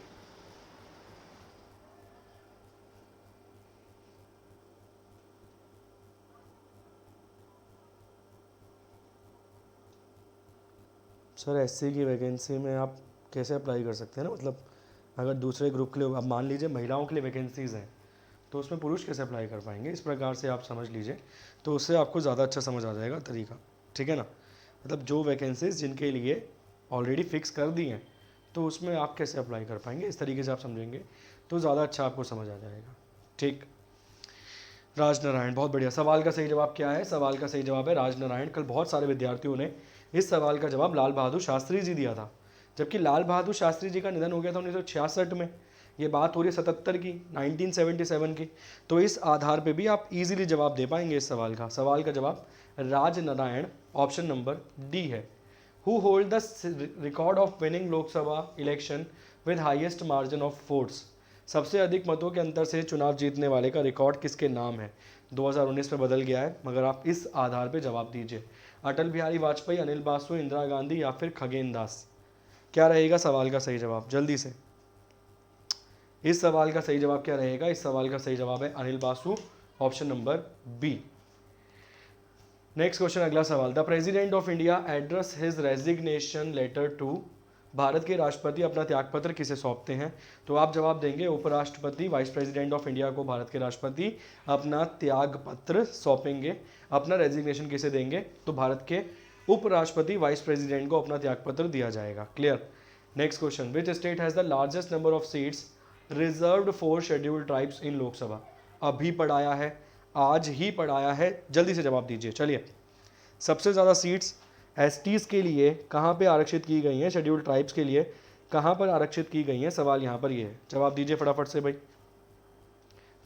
सर एससी की वैकेंसी में आप कैसे अप्लाई कर सकते हैं ना, मतलब अगर दूसरे ग्रुप के लिए, अब मान लीजिए महिलाओं के लिए वैकेंसीज़ हैं तो उसमें पुरुष कैसे अप्लाई कर पाएंगे? इस प्रकार से आप समझ लीजिए, तो उससे आपको ज़्यादा अच्छा समझ आ जाएगा तरीका, ठीक है ना। मतलब जो वैकेंसीज जिनके लिए ऑलरेडी फिक्स कर दी हैं, तो उसमें आप कैसे अप्लाई कर पाएंगे, इस तरीके से आप समझेंगे तो ज़्यादा अच्छा आपको समझ आ जाएगा। ठीक, राजनारायण, बहुत बढ़िया। सवाल का सही जवाब क्या है? सवाल का सही जवाब है राजनारायण। कल बहुत सारे विद्यार्थियों ने इस सवाल का जवाब लाल बहादुर शास्त्री जी दिया था, जबकि लाल बहादुर शास्त्री जी का निधन हो गया था 1966 में। ये बात हो रही है 77 की, 1977 की। तो इस आधार पे भी आप इजीली जवाब दे पाएंगे इस सवाल का। सवाल का जवाब राजनारायण, ऑप्शन नंबर डी है। Who hold the record of winning Lok Sabha election with highest margin of votes, सबसे अधिक मतों के अंतर से चुनाव जीतने वाले का रिकॉर्ड किसके नाम है? 2019 में बदल गया है, मगर आप इस आधार पे जवाब दीजिए। अटल बिहारी वाजपेयी, अनिल बासु, इंदिरा गांधी या फिर खगेन दास? क्या रहेगा सवाल का सही जवाब? जल्दी से, इस सवाल का सही जवाब क्या रहेगा? इस सवाल का सही जवाब है Anil Basu, option number B. Next question, अगला सवाल, the president of India address his resignation letter to, Bharat के राष्ट्रपति अपना त्यागपत्र किसे सौंपते हैं? तो आप जवाब देंगे उपराष्ट्रपति, वाइस प्रेसिडेंट ऑफ इंडिया को भारत के राष्ट्रपति अपना त्यागपत्र सौंपेंगे। अपना रेजिग्नेशन किसे देंगे? तो भारत के उपराष्ट्रपति, वाइस प्रेसिडेंट को अपना त्यागपत्र दिया जाएगा। Clear. Next question, which state has the largest number of seats reserved for scheduled tribes in Lok Sabha? अभी पढ़ाया है, आज ही पढ़ाया है, जल्दी से जवाब दीजिए। चलिए, सबसे ज़्यादा सीट्स एसटीज़ के लिए कहाँ पे आरक्षित की गई हैं? शेड्यूल्ड ट्राइब्स के लिए कहाँ पर आरक्षित की गई हैं? सवाल यहाँ पर ये है, जवाब दीजिए फटाफट से भाई।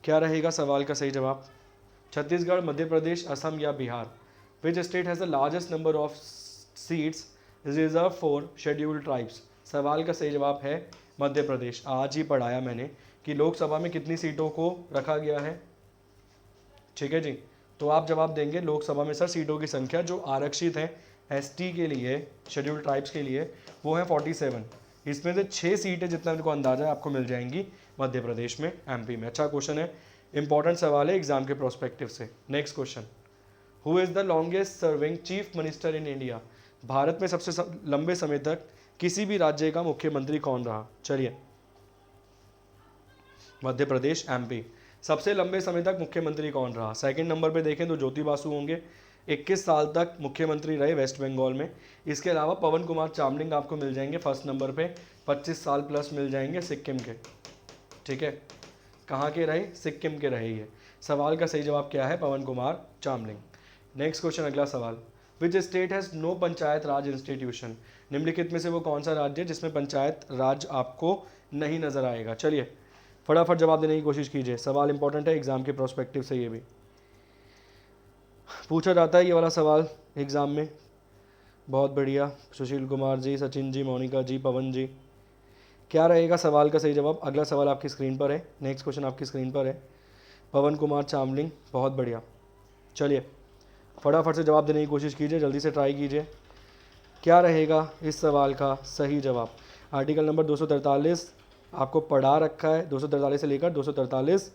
क्या रहेगा सवाल का सही जवाब? छत्तीसगढ़, मध्य प्रदेश, असम या बिहार? विच state has the largest number of seats reserve for scheduled tribes? सवाल का सही जवाब है मध्य प्रदेश। आज ही पढ़ाया मैंने कि लोकसभा में कितनी सीटों को रखा गया है। ठीक है जी, तो आप जवाब देंगे लोकसभा में सर सीटों की संख्या जो आरक्षित है एसटी के लिए, शेड्यूल्ड ट्राइब्स के लिए, वो है 47। इसमें से 6 सीटें जितना मेरे को अंदाजा है आपको मिल जाएंगी मध्य प्रदेश में, एमपी में। अच्छा क्वेश्चन है, इंपॉर्टेंट सवाल है एग्जाम के प्रोस्पेक्टिव से। Next question, who is the longest serving chief minister in India? Bharat में सबसे लंबे समय तक किसी भी राज्य का मुख्यमंत्री कौन रहा? चलिए, मध्य प्रदेश, एमपी। सबसे लंबे समय तक मुख्यमंत्री कौन रहा? सेकंड नंबर पे देखें तो ज्योति बासु होंगे, 21 साल तक मुख्यमंत्री रहे वेस्ट बंगाल में। इसके अलावा पवन कुमार चामलिंग आपको मिल जाएंगे फर्स्ट नंबर पे, 25 साल प्लस मिल जाएंगे, सिक्किम के। ठीक है, कहाँ के रहे? सिक्किम के रहे ये। सवाल का सही जवाब क्या है? पवन कुमार चामलिंग। नेक्स्ट क्वेश्चन, अगला सवाल, which state has no Panchayat Raj institution? निम्नलिखित में से वो कौन सा राज्य है जिसमें पंचायत राज आपको नहीं नजर आएगा? चलिए फटाफट जवाब देने की कोशिश कीजिए, सवाल इंपॉर्टेंट है एग्जाम के प्रोस्पेक्टिव से, ये भी पूछा जाता है ये वाला सवाल एग्जाम में। बहुत बढ़िया, सुशील कुमार जी, सचिन जी, मोनिका जी, पवन जी। क्या रहेगा सवाल का सही जवाब? अगला सवाल आपकी स्क्रीन पर है, नेक्स्ट क्वेश्चन आपकी स्क्रीन पर है। पवन कुमार चामलिंग, बहुत बढ़िया। चलिए फटाफट से जवाब देने की कोशिश कीजिए, जल्दी से ट्राई कीजिए। क्या रहेगा इस सवाल का सही जवाब? आर्टिकल नंबर 243 आपको पढ़ा रखा है, 243 से लेकर 243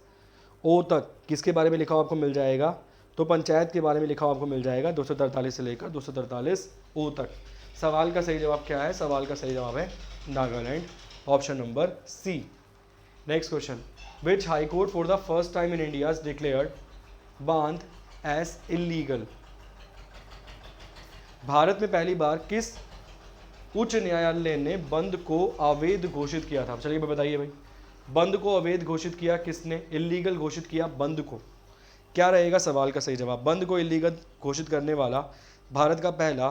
ओ तक किसके बारे में लिखा हुआ आपको मिल जाएगा? तो पंचायत के बारे में लिखा हुआ आपको मिल जाएगा 243 से लेकर 243 ओ तक। सवाल का सही जवाब क्या है? सवाल का सही जवाब है Nagaland, option number C. Next question, which high court for the first time in India declared bandh as illegal? Bharat में पहली बार किस उच्च न्यायालय ने बंद को अवैध घोषित किया था? चलिए बताइए भाई, बंद को अवैध घोषित किया किसने? इलीगल घोषित किया बंद को। क्या रहेगा सवाल का सही जवाब? बंद को इलीगल घोषित करने वाला भारत का पहला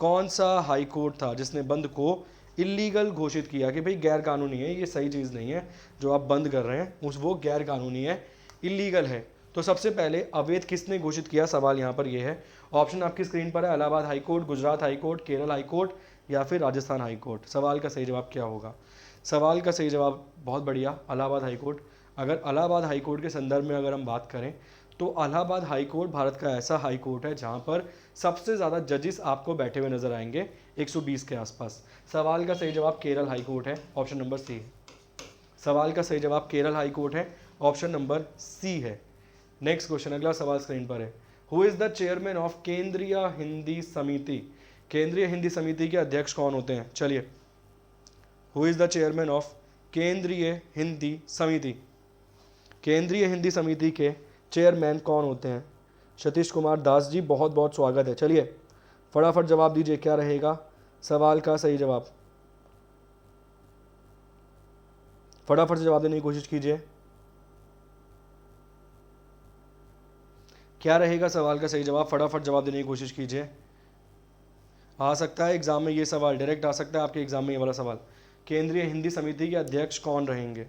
कौन सा हाई कोर्ट था जिसने बंद को इलीगल घोषित किया कि भाई गैर कानूनी है, ये सही चीज़ नहीं है जो आप बंद कर रहे हैं, उस वो गैर कानूनी है, इलीगल है। तो सबसे पहले अवैध किसने घोषित किया? सवाल यहाँ पर ये है। ऑप्शन आपकी स्क्रीन पर है, Allahabad high court, Gujarat high court, Kerala high court या फिर राजस्थान हाई कोर्ट। सवाल का सही जवाब क्या होगा? सवाल का सही जवाब बहुत बढ़िया, इलाहाबाद हाई कोर्ट। अगर इलाहाबाद हाई कोर्ट के संदर्भ में अगर हम बात करें तो इलाहाबाद हाई कोर्ट भारत का ऐसा हाई कोर्ट है जहां पर सबसे ज़्यादा जजेस आपको बैठे हुए नजर आएंगे, 120 के आसपास। सवाल का सही जवाब केरल हाई कोर्ट है, ऑप्शन नंबर सी है। सवाल का सही जवाब केरल हाई कोर्ट है, ऑप्शन नंबर सी है। नेक्स्ट क्वेश्चन, अगला सवाल स्क्रीन पर है, who is the chairman of केंद्रीय हिंदी समिति? केंद्रीय हिंदी समिति के अध्यक्ष कौन होते हैं? चलिए, who is the chairman of केंद्रीय हिंदी समिति? केंद्रीय हिंदी समिति के चेयरमैन कौन होते हैं? सतीश कुमार दास जी, बहुत बहुत स्वागत है। चलिए फटाफट जवाब दीजिए, क्या रहेगा सवाल का सही जवाब? फटाफट से जवाब देने की कोशिश कीजिए, क्या रहेगा सवाल का सही जवाब? फटाफट जवाब देने की कोशिश कीजिए। आ सकता है एग्जाम में ये सवाल, डायरेक्ट आ सकता है आपके एग्जाम में ये वाला सवाल, केंद्रीय हिंदी समिति के अध्यक्ष कौन रहेंगे?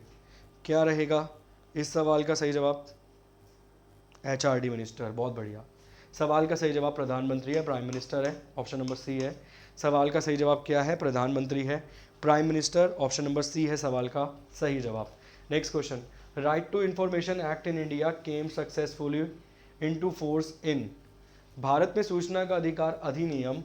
क्या रहेगा इस सवाल का सही जवाब? HRD मिनिस्टर, बहुत बढ़िया। सवाल का सही जवाब प्रधानमंत्री है, प्राइम मिनिस्टर है, ऑप्शन नंबर सी है। सवाल का सही जवाब क्या है? प्रधानमंत्री है, prime minister, option number C है सवाल का सही जवाब। Next question, right to information act in India came successfully into force in? Bharat में सूचना का अधिकार अधिनियम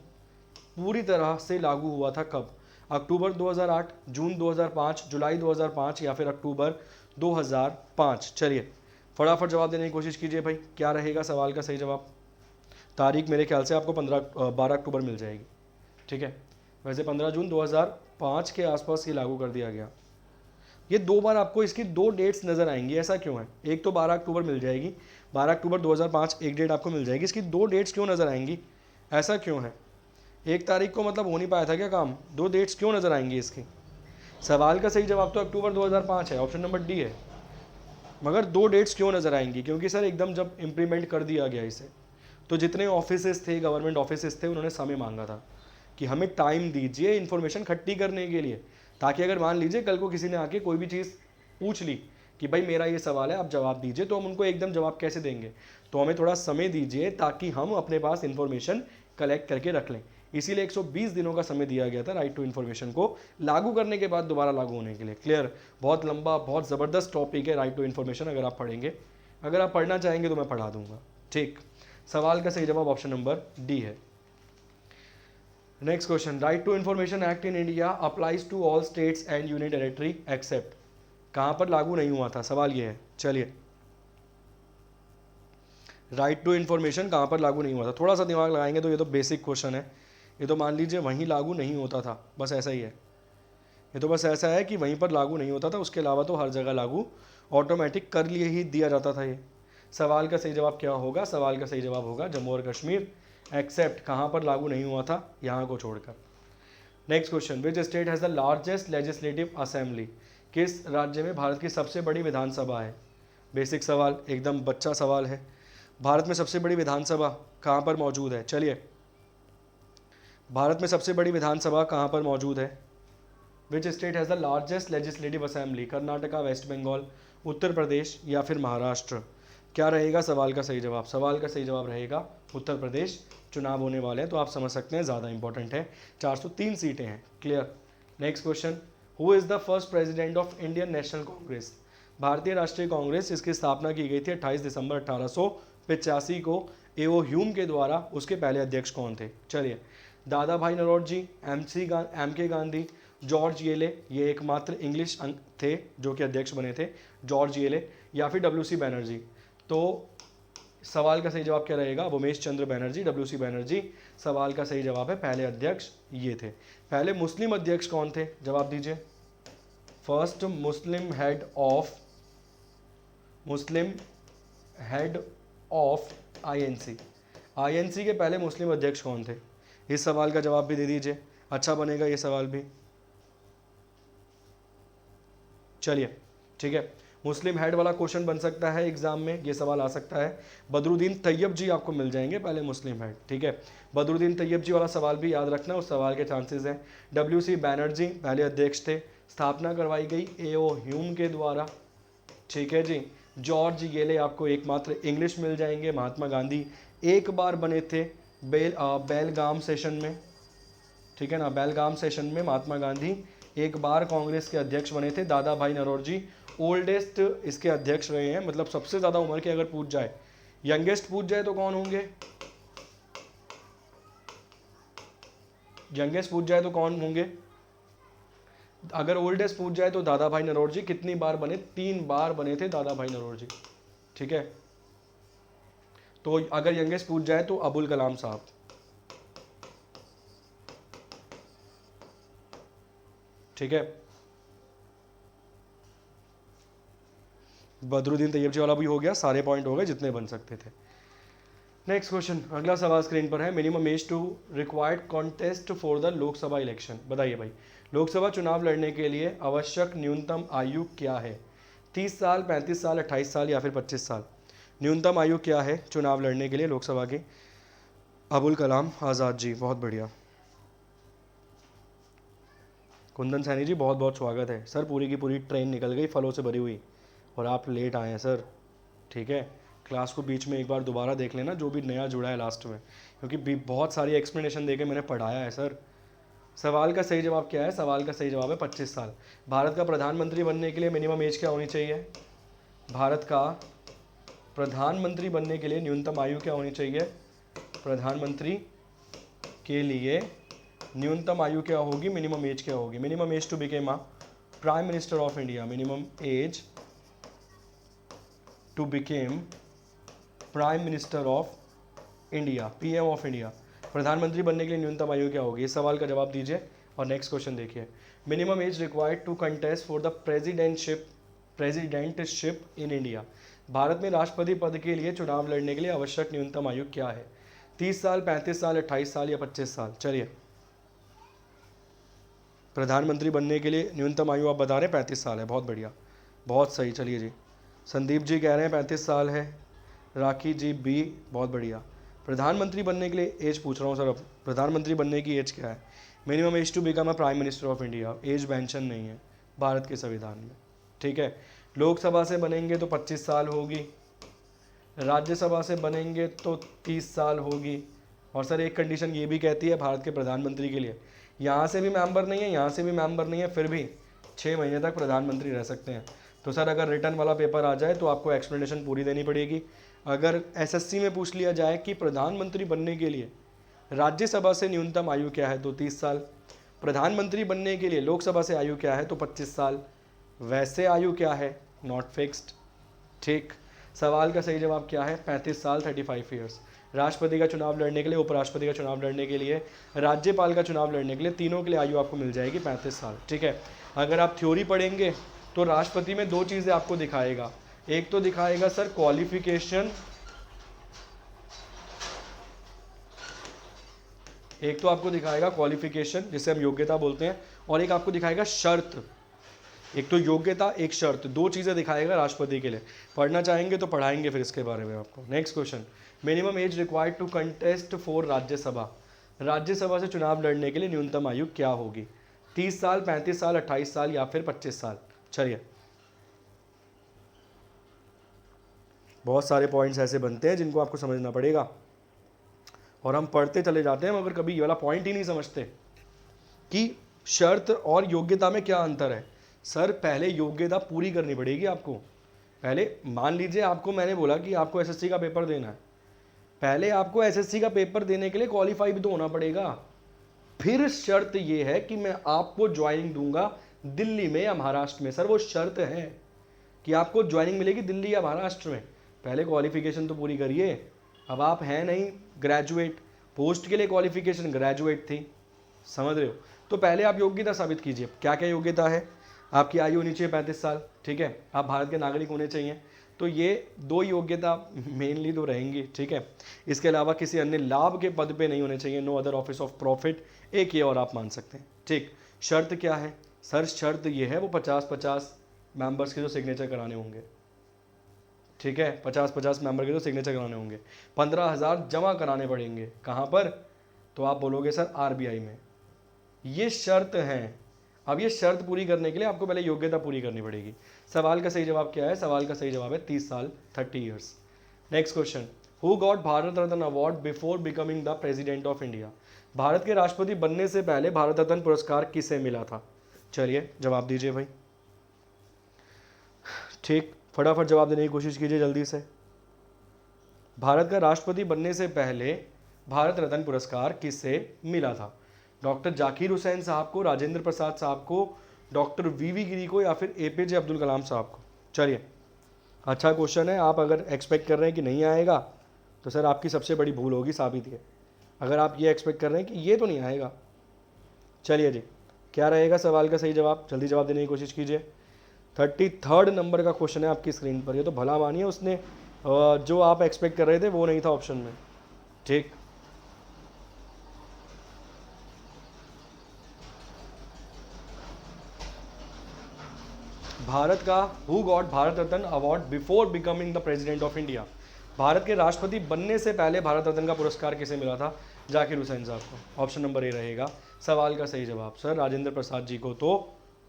पूरी तरह से लागू हुआ था कब? अक्टूबर 2008, जून 2005, जुलाई 2005 या फिर अक्टूबर 2005? चलिए फटाफट जवाब देने की कोशिश कीजिए भाई, क्या रहेगा सवाल का सही जवाब? तारीख मेरे ख्याल से आपको 12 अक्टूबर मिल जाएगी। ठीक है, वैसे 15 जून 2005 के आसपास ये लागू कर दिया गया। ये दो बार आपको इसकी दो डेट्स नज़र आएंगी, ऐसा क्यों है? एक तो 12 अक्टूबर मिल जाएगी, 12 अक्टूबर 2005 एक डेट आपको मिल जाएगी, इसकी दो डेट्स क्यों नज़र आएंगी? ऐसा क्यों है? एक तारीख को मतलब हो नहीं पाया था क्या काम? दो डेट्स क्यों नज़र आएंगी इसकी? सवाल का सही जवाब तो अक्टूबर 2005 है, ऑप्शन नंबर डी है, मगर दो डेट्स क्यों नज़र आएंगी? क्योंकि सर एकदम जब इम्प्लीमेंट कर दिया गया इसे, तो जितने ऑफिसेस थे, गवर्नमेंट ऑफिसेस थे, उन्होंने समय मांगा था कि हमें टाइम दीजिए इन्फॉर्मेशन इकट्ठी करने के लिए, ताकि अगर मान लीजिए कल को किसी ने आके कोई भी चीज़ पूछ ली कि भाई मेरा ये सवाल है आप जवाब दीजिए, तो हम उनको एकदम जवाब कैसे देंगे? तो हमें थोड़ा समय दीजिए ताकि हम अपने पास इन्फॉर्मेशन कलेक्ट करके रख लें। इसीलिए 120 दिनों का समय दिया गया था राइट टू इन्फॉर्मेशन को लागू करने के बाद दोबारा लागू होने के लिए। क्लियर? बहुत लंबा, बहुत ज़बरदस्त टॉपिक है राइट टू इन्फॉर्मेशन। अगर आप पढ़ेंगे, अगर आप पढ़ना चाहेंगे तो मैं पढ़ा दूंगा। ठीक, सवाल का सही जवाब ऑप्शन नंबर डी है। Next question, right to information act in India applies to all states and union territory except? कहाँ पर लागू नहीं हुआ था? सवाल ये है। चलिए, राइट टू इन्फॉर्मेशन कहाँ पर लागू नहीं हुआ था? थोड़ा सा दिमाग लगाएंगे तो ये तो बेसिक क्वेश्चन है, ये तो मान लीजिए वहीं लागू नहीं होता था, बस ऐसा ही है। ये तो बस ऐसा है कि वहीं पर लागू नहीं होता था, उसके अलावा तो हर जगह लागू ऑटोमेटिक कर लिए ही दिया जाता था ये। सवाल का सही जवाब क्या होगा? सवाल का सही जवाब होगा जम्मू और कश्मीर। एक्सेप्ट कहाँ पर लागू नहीं हुआ था, यहाँ को छोड़कर। Next question, which state has the largest legislative assembly, किस राज्य में भारत की सबसे बड़ी विधानसभा है। बेसिक सवाल, एकदम बच्चा सवाल है। भारत में सबसे बड़ी विधानसभा कहाँ पर मौजूद है, चलिए भारत में सबसे बड़ी विधानसभा कहाँ पर मौजूद है। Which state has the largest legislative assembly, Karnataka, West Bengal, Uttar Pradesh या फिर महाराष्ट्र। क्या रहेगा सवाल का सही जवाब, सवाल का सही जवाब रहेगा उत्तर प्रदेश। चुनाव होने वाले हैं तो आप समझ सकते हैं, ज़्यादा इंपॉर्टेंट है, 403 सीटें हैं। Clear. Next question, who is the first president of Indian national Congress, भारतीय राष्ट्रीय कांग्रेस, इसकी स्थापना की गई थी 28 दिसंबर 1885 को एओ ह्यूम के द्वारा। उसके पहले अध्यक्ष कौन थे, चलिए दादा भाई नौरोजी, एम के गांधी, जॉर्ज येले, ये एकमात्र इंग्लिश थे जो कि अध्यक्ष बने थे, जॉर्ज येले, या फिर डब्ल्यू सी बैनर्जी। तो सवाल का सही जवाब क्या रहेगा, उमेश चंद्र बैनर्जी, डब्ल्यू सी बैनर्जी सवाल का सही जवाब है। पहले अध्यक्ष ये थे। पहले मुस्लिम अध्यक्ष कौन थे, जवाब दीजिए। First Muslim head of INC, INC के पहले मुस्लिम अध्यक्ष कौन थे, इस सवाल का जवाब भी दे दीजिए, अच्छा बनेगा ये सवाल भी। चलिए ठीक है, मुस्लिम हेड वाला क्वेश्चन बन सकता है एग्जाम में, ये सवाल आ सकता है। बदरुद्दीन तैयब जी आपको मिल जाएंगे पहले मुस्लिम हेड, ठीक है। बदरुद्दीन तैयब जी वाला सवाल भी याद रखना, उस सवाल के चांसेस हैं। डब्ल्यू सी बैनर्जी पहले अध्यक्ष थे, स्थापना करवाई गई एओ ह्यूम के द्वारा, ठीक है जी। जॉर्ज येले आपको एकमात्र इंग्लिश मिल जाएंगे। महात्मा गांधी एक बार बने थे बेलगाम सेशन में, ठीक है ना, बेलगाम सेशन में महात्मा गांधी एक बार कांग्रेस के अध्यक्ष बने थे। दादा भाई नौरोजी ओल्डेस्ट इसके अध्यक्ष रहे हैं, मतलब सबसे ज़्यादा उम्र के अगर पूछ जाए, यंगेस्ट पूछ जाए तो कौन होंगे, यंगेस्ट पूछ जाए तो कौन होंगे, अगर ओल्डेस्ट पूछ जाए तो दादा भाई नौरोजी। कितनी बार बने, 3 बार बने थे दादा भाई नौरोजी, ठीक है। तो अगर यंगेस्ट पूछ जाए तो अबुल कलाम साहब, ठीक है। बदरुद्दीन तैयब जी वाला भी हो गया, सारे पॉइंट हो गए जितने बन सकते थे। नेक्स्ट क्वेश्चन, अगला सवाल स्क्रीन पर है। Minimum age to required contest for the Lok Sabha election, बताइए भाई लोकसभा चुनाव लड़ने के लिए आवश्यक न्यूनतम आयु क्या है। 30 साल, 35 साल, 28 साल या फिर 25 साल। न्यूनतम आयु क्या है चुनाव लड़ने के लिए लोकसभा की। अबुल कलाम आज़ाद जी, बहुत बढ़िया। कुंदन सैनी जी बहुत बहुत स्वागत है सर। पूरी की पूरी ट्रेन निकल गई फलों से भरी हुई और आप लेट आए हैं सर, ठीक है। क्लास को बीच में एक बार दोबारा देख लेना जो भी नया जुड़ा है लास्ट में, क्योंकि बहुत सारी एक्सप्लेनेशन देके मैंने पढ़ाया है सर। सवाल का सही जवाब क्या है, सवाल का सही जवाब है 25 साल। भारत का प्रधानमंत्री बनने के लिए मिनिमम एज क्या होनी चाहिए, भारत का प्रधानमंत्री बनने के लिए न्यूनतम आयु क्या होनी चाहिए, प्रधानमंत्री के लिए न्यूनतम आयु क्या होगी, मिनिमम एज क्या होगी। Minimum age to become a prime minister of India, minimum age to become prime minister of India, PM of India, प्रधानमंत्री बनने के लिए न्यूनतम आयु क्या होगी, इस सवाल का जवाब दीजिए। और नेक्स्ट क्वेश्चन देखिए, minimum age required to contest for the presidentship in India, Bharat में राष्ट्रपति पद के लिए चुनाव लड़ने के लिए आवश्यक न्यूनतम आयु क्या है। 30 साल, 35 साल, 28 साल या 25 साल। चलिए प्रधानमंत्री बनने के लिए न्यूनतम आयु आप बता रहे हैं 35 साल है, बहुत बढ़िया, बहुत सही। चलिए जी, संदीप जी कह रहे हैं 35 साल है, राखी जी बी, बहुत बढ़िया। प्रधानमंत्री बनने के लिए एज पूछ रहा हूँ सर, अब प्रधानमंत्री बनने की एज क्या है। Minimum age to become a prime minister of India, age mention नहीं है भारत के संविधान में, ठीक है। लोकसभा से बनेंगे तो 25 साल होगी, राज्यसभा से बनेंगे तो 30 साल होगी। और सर एक कंडीशन ये भी कहती है भारत के प्रधानमंत्री के लिए, यहाँ से भी मेंबर नहीं है, यहाँ से भी मेंबर नहीं है, फिर भी 6 महीने तक प्रधानमंत्री रह सकते हैं। तो सर अगर रिटर्न वाला पेपर आ जाए तो आपको एक्सप्लेनेशन पूरी देनी पड़ेगी। अगर एसएससी में पूछ लिया जाए कि प्रधानमंत्री बनने के लिए राज्यसभा से न्यूनतम आयु क्या है तो 30 साल, प्रधानमंत्री बनने के लिए लोकसभा से आयु क्या है तो 25 साल, वैसे आयु क्या है नॉट फिक्स्ड, ठीक। सवाल का सही जवाब क्या है 35 साल, 35 ईयर्स। राष्ट्रपति का चुनाव लड़ने के लिए, उपराष्ट्रपति का चुनाव लड़ने के लिए, राज्यपाल का चुनाव लड़ने के लिए, तीनों के लिए आयु आपको मिल जाएगी 35 साल, ठीक है। अगर आप थ्योरी पढ़ेंगे तो राष्ट्रपति में 2 चीज़ें आपको दिखाएगा, एक तो दिखाएगा सर क्वालिफिकेशन, एक तो आपको दिखाएगा क्वालिफिकेशन जिसे हम योग्यता बोलते हैं, और एक आपको दिखाएगा शर्त। एक तो योग्यता, एक शर्त, दो चीज़ें दिखाएगा राष्ट्रपति के लिए। पढ़ना चाहेंगे तो पढ़ाएंगे फिर इसके बारे में आपको। Next question, minimum age required to contest for Rajya Sabha. Rajya Sabha से चुनाव लड़ने के लिए न्यूनतम आयु क्या होगी? 30 साल, 35 साल, 28 साल या फिर 25 साल? चलिए, बहुत सारे पॉइंट्स ऐसे बनते हैं जिनको आपको समझना पड़ेगा, और हम पढ़ते चले जाते हैं मगर कभी ये वाला पॉइंट ही नहीं समझते कि शर्त और योग्यता में क्या अंतर है। सर पहले योग्यता पूरी करनी पड़ेगी आपको। पहले मान लीजिए आपको मैंने बोला कि आपको एसएससी का पेपर देना है, पहले आपको एसएससी का पेपर देने के लिए क्वालिफाई भी तो होना पड़ेगा। फिर शर्त ये है कि मैं आपको ज्वाइनिंग दूंगा दिल्ली में या महाराष्ट्र में। सर वो शर्त है कि आपको ज्वाइनिंग मिलेगी दिल्ली या महाराष्ट्र में। पहले क्वालिफिकेशन तो पूरी करिए। अब आप हैं नहीं ग्रेजुएट, पोस्ट के लिए क्वालिफिकेशन ग्रेजुएट थी, समझ रहे हो? तो पहले आप योग्यता साबित कीजिए। क्या क्या योग्यता है? आपकी आयु होनी चाहिए 35 साल, ठीक है, आप भारत के नागरिक होने चाहिए। तो ये दो योग्यता मेनली तो रहेंगी, ठीक है। इसके अलावा किसी अन्य लाभ के पद पे नहीं होने चाहिए, no other office of profit, एक ये और आप मान सकते हैं, ठीक। शर्त क्या है? सर शर्त ये है वो 50-50 मेंबर्स के जो सिग्नेचर कराने होंगे, ठीक है, 50-50 मेंबर के जो सिग्नेचर कराने होंगे। 15,000 जमा कराने पड़ेंगे। कहाँ पर? तो आप बोलोगे सर आरबीआई में। ये शर्त है। अब ये शर्त पूरी करने के लिए आपको पहले योग्यता पूरी करनी पड़ेगी। सवाल का सही जवाब क्या है? सवाल का सही जवाब है 30 साल, 30 years. Next question, who got Bharat Ratna award before becoming the president of India. Bharat के राष्ट्रपति बनने से पहले भारत रत्न पुरस्कार किसे मिला था? चलिए जवाब दीजिए भाई, ठीक, फटाफट जवाब देने की कोशिश कीजिए जल्दी से। भारत का राष्ट्रपति बनने से पहले भारत रत्न पुरस्कार किससे मिला था? डॉक्टर जाकिर हुसैन साहब को, राजेंद्र प्रसाद साहब को, डॉक्टर वीवी गिरी को, या फिर एपीजे अब्दुल कलाम साहब को? चलिए, अच्छा क्वेश्चन है। आप अगर एक्सपेक्ट कर रहे हैं कि नहीं आएगा तो सर आपकी सबसे बड़ी भूल होगी साबित ये। अगर आप ये एक्सपेक्ट कर रहे हैं कि ये तो नहीं आएगा, चलिए जी, क्या रहेगा सवाल का सही जवाब? जल्दी जवाब देने की कोशिश कीजिए। 33rd नंबर का क्वेश्चन है आपकी स्क्रीन पर। ये तो भला मानिए उसने जो आप एक्सपेक्ट कर रहे थे वो नहीं था ऑप्शन में, ठीक। भारत का who got Bharat Ratna award before becoming the president of India. Bharat के राष्ट्रपति बनने से पहले भारत रत्न का पुरस्कार किसे मिला था? जाकिर हुसैन साहब को। ऑप्शन नंबर ए रहेगा सवाल का सही जवाब। सर राजेंद्र प्रसाद जी को तो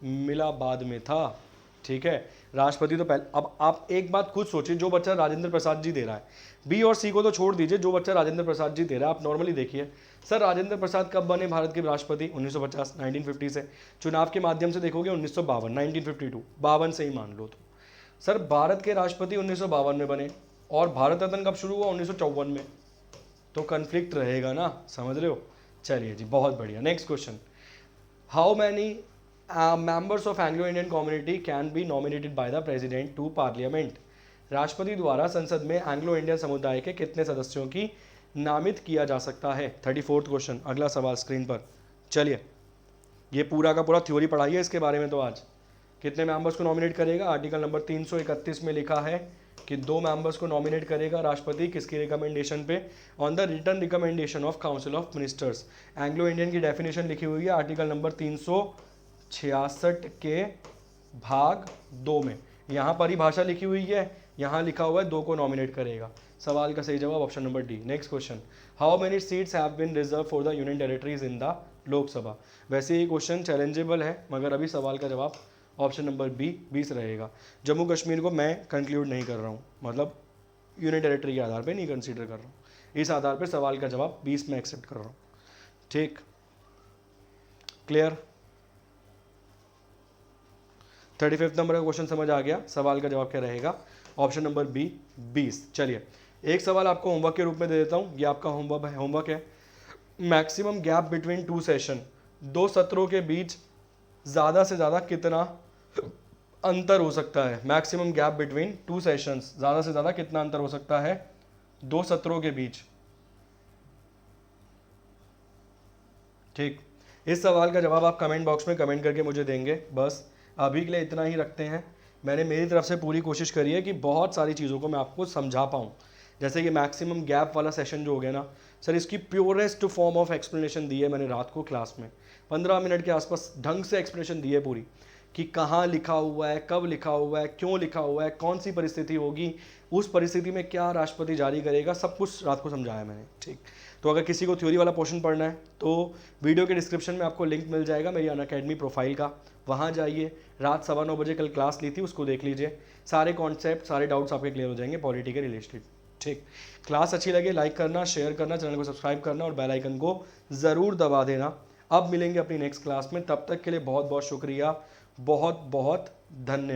मिला बाद में था, ठीक है, राष्ट्रपति तो पहले। अब आप एक बात खुद सोचिए, जो बच्चा राजेंद्र प्रसाद जी दे रहा है, बी और सी को तो छोड़ दीजिए, जो बच्चा राजेंद्र प्रसाद जी दे रहा है, आप नॉर्मली देखिए। सर राजेंद्र प्रसाद कब बने भारत के राष्ट्रपति? 1950, 1950 से। चुनाव के माध्यम से देखोगे 1952, 1952, 52 से ही मान लो। तो सर भारत के राष्ट्रपति 1952 में बने, और भारत रत्न कब शुरू हुआ? 1954 में। तो कन्फ्लिक्ट रहेगा ना, समझ रहे हो? चलिए जी, बहुत बढ़िया। Next question, how many members of Anglo-Indian community can be nominated by the president to parliament। राष्ट्रपति द्वारा संसद में एंग्लो इंडियन समुदाय के कितने सदस्यों की नामित किया जा सकता है? 34th क्वेश्चन, अगला सवाल स्क्रीन पर। चलिए, ये पूरा का पूरा थ्योरी पढ़ाइए इसके बारे में। तो आज कितने मेंबर्स को नॉमिनेट करेगा? आर्टिकल नंबर 331 में लिखा है कि 2 मेंबर्स को नॉमिनेट करेगा राष्ट्रपति, किसकी रिकमेंडेशन पे? On the return recommendation of council of ministers. Anglo Indian की डेफिनेशन लिखी हुई है आर्टिकल नंबर 366 के भाग 2 में। यहाँ परिभाषा लिखी हुई है, यहाँ लिखा हुआ है 2 को नॉमिनेट करेगा। सवाल का सही जवाब option number D. Next question, how many seats have been reserve for the union territories in the Lok Sabha. वैसे ये क्वेश्चन चैलेंजेबल है, मगर अभी सवाल का जवाब ऑप्शन नंबर बी 20 रहेगा। जम्मू कश्मीर को मैं कंक्लूड नहीं कर रहा हूँ, मतलब यूनियन टेरिटरी के आधार पे नहीं कंसीडर कर रहा हूँ, इस आधार पे सवाल का जवाब 20 में एक्सेप्ट कर रहा हूँ, ठीक, क्लियर। 35th नंबर का क्वेश्चन समझ आ गया। सवाल का जवाब क्या रहेगा? Option number B 20। चलिए, एक सवाल आपको होमवर्क के रूप में दे देता हूँ। ये आपका होमवर्क है। मैक्सिमम गैप बिटवीन 2 सेशन, 2 सत्रों के बीच ज़्यादा से ज़्यादा कितना अंतर हो सकता है? मैक्सिमम गैप बिटवीन 2 सेशंस, ज़्यादा से ज़्यादा कितना अंतर हो सकता है 2 सत्रों के बीच? ठीक, इस सवाल का जवाब आप कमेंट बॉक्स में कमेंट करके मुझे देंगे। बस अभी के लिए इतना ही रखते हैं। मैंने मेरी तरफ से पूरी कोशिश करी है कि बहुत सारी चीज़ों को मैं आपको समझा पाऊँ। जैसे कि मैक्सिमम गैप वाला सेशन जो हो गया ना, सर इसकी प्योरेस्ट फॉर्म ऑफ एक्सप्लेनेशन दी है मैंने रात को क्लास में, 15 मिनट के आसपास ढंग से एक्सप्लेनेशन दी है पूरी, कि कहाँ लिखा हुआ है, कब लिखा हुआ है, क्यों लिखा हुआ है, कौन सी परिस्थिति होगी, उस परिस्थिति में क्या राष्ट्रपति जारी करेगा, सब कुछ रात को समझाया मैंने। ठीक, तो अगर किसी को थ्योरी वाला पोर्शन पढ़ना है तो वीडियो के डिस्क्रिप्शन में आपको लिंक मिल जाएगा मेरी अनअकैडमी प्रोफाइल का, वहाँ जाइए। रात 9:15 बजे कल क्लास ली थी, उसको देख लीजिए, सारे कॉन्सेप्ट सारे डाउट्स आपके क्लियर हो जाएंगे पॉलिटी के रिलेटेड। ठीक, क्लास अच्छी लगे लाइक करना, शेयर करना, चैनल को सब्सक्राइब करना और बेल आइकन को ज़रूर दबा देना। अब मिलेंगे अपनी नेक्स्ट क्लास में, तब तक के लिए बहुत बहुत शुक्रिया, बहुत बहुत धन्यवाद।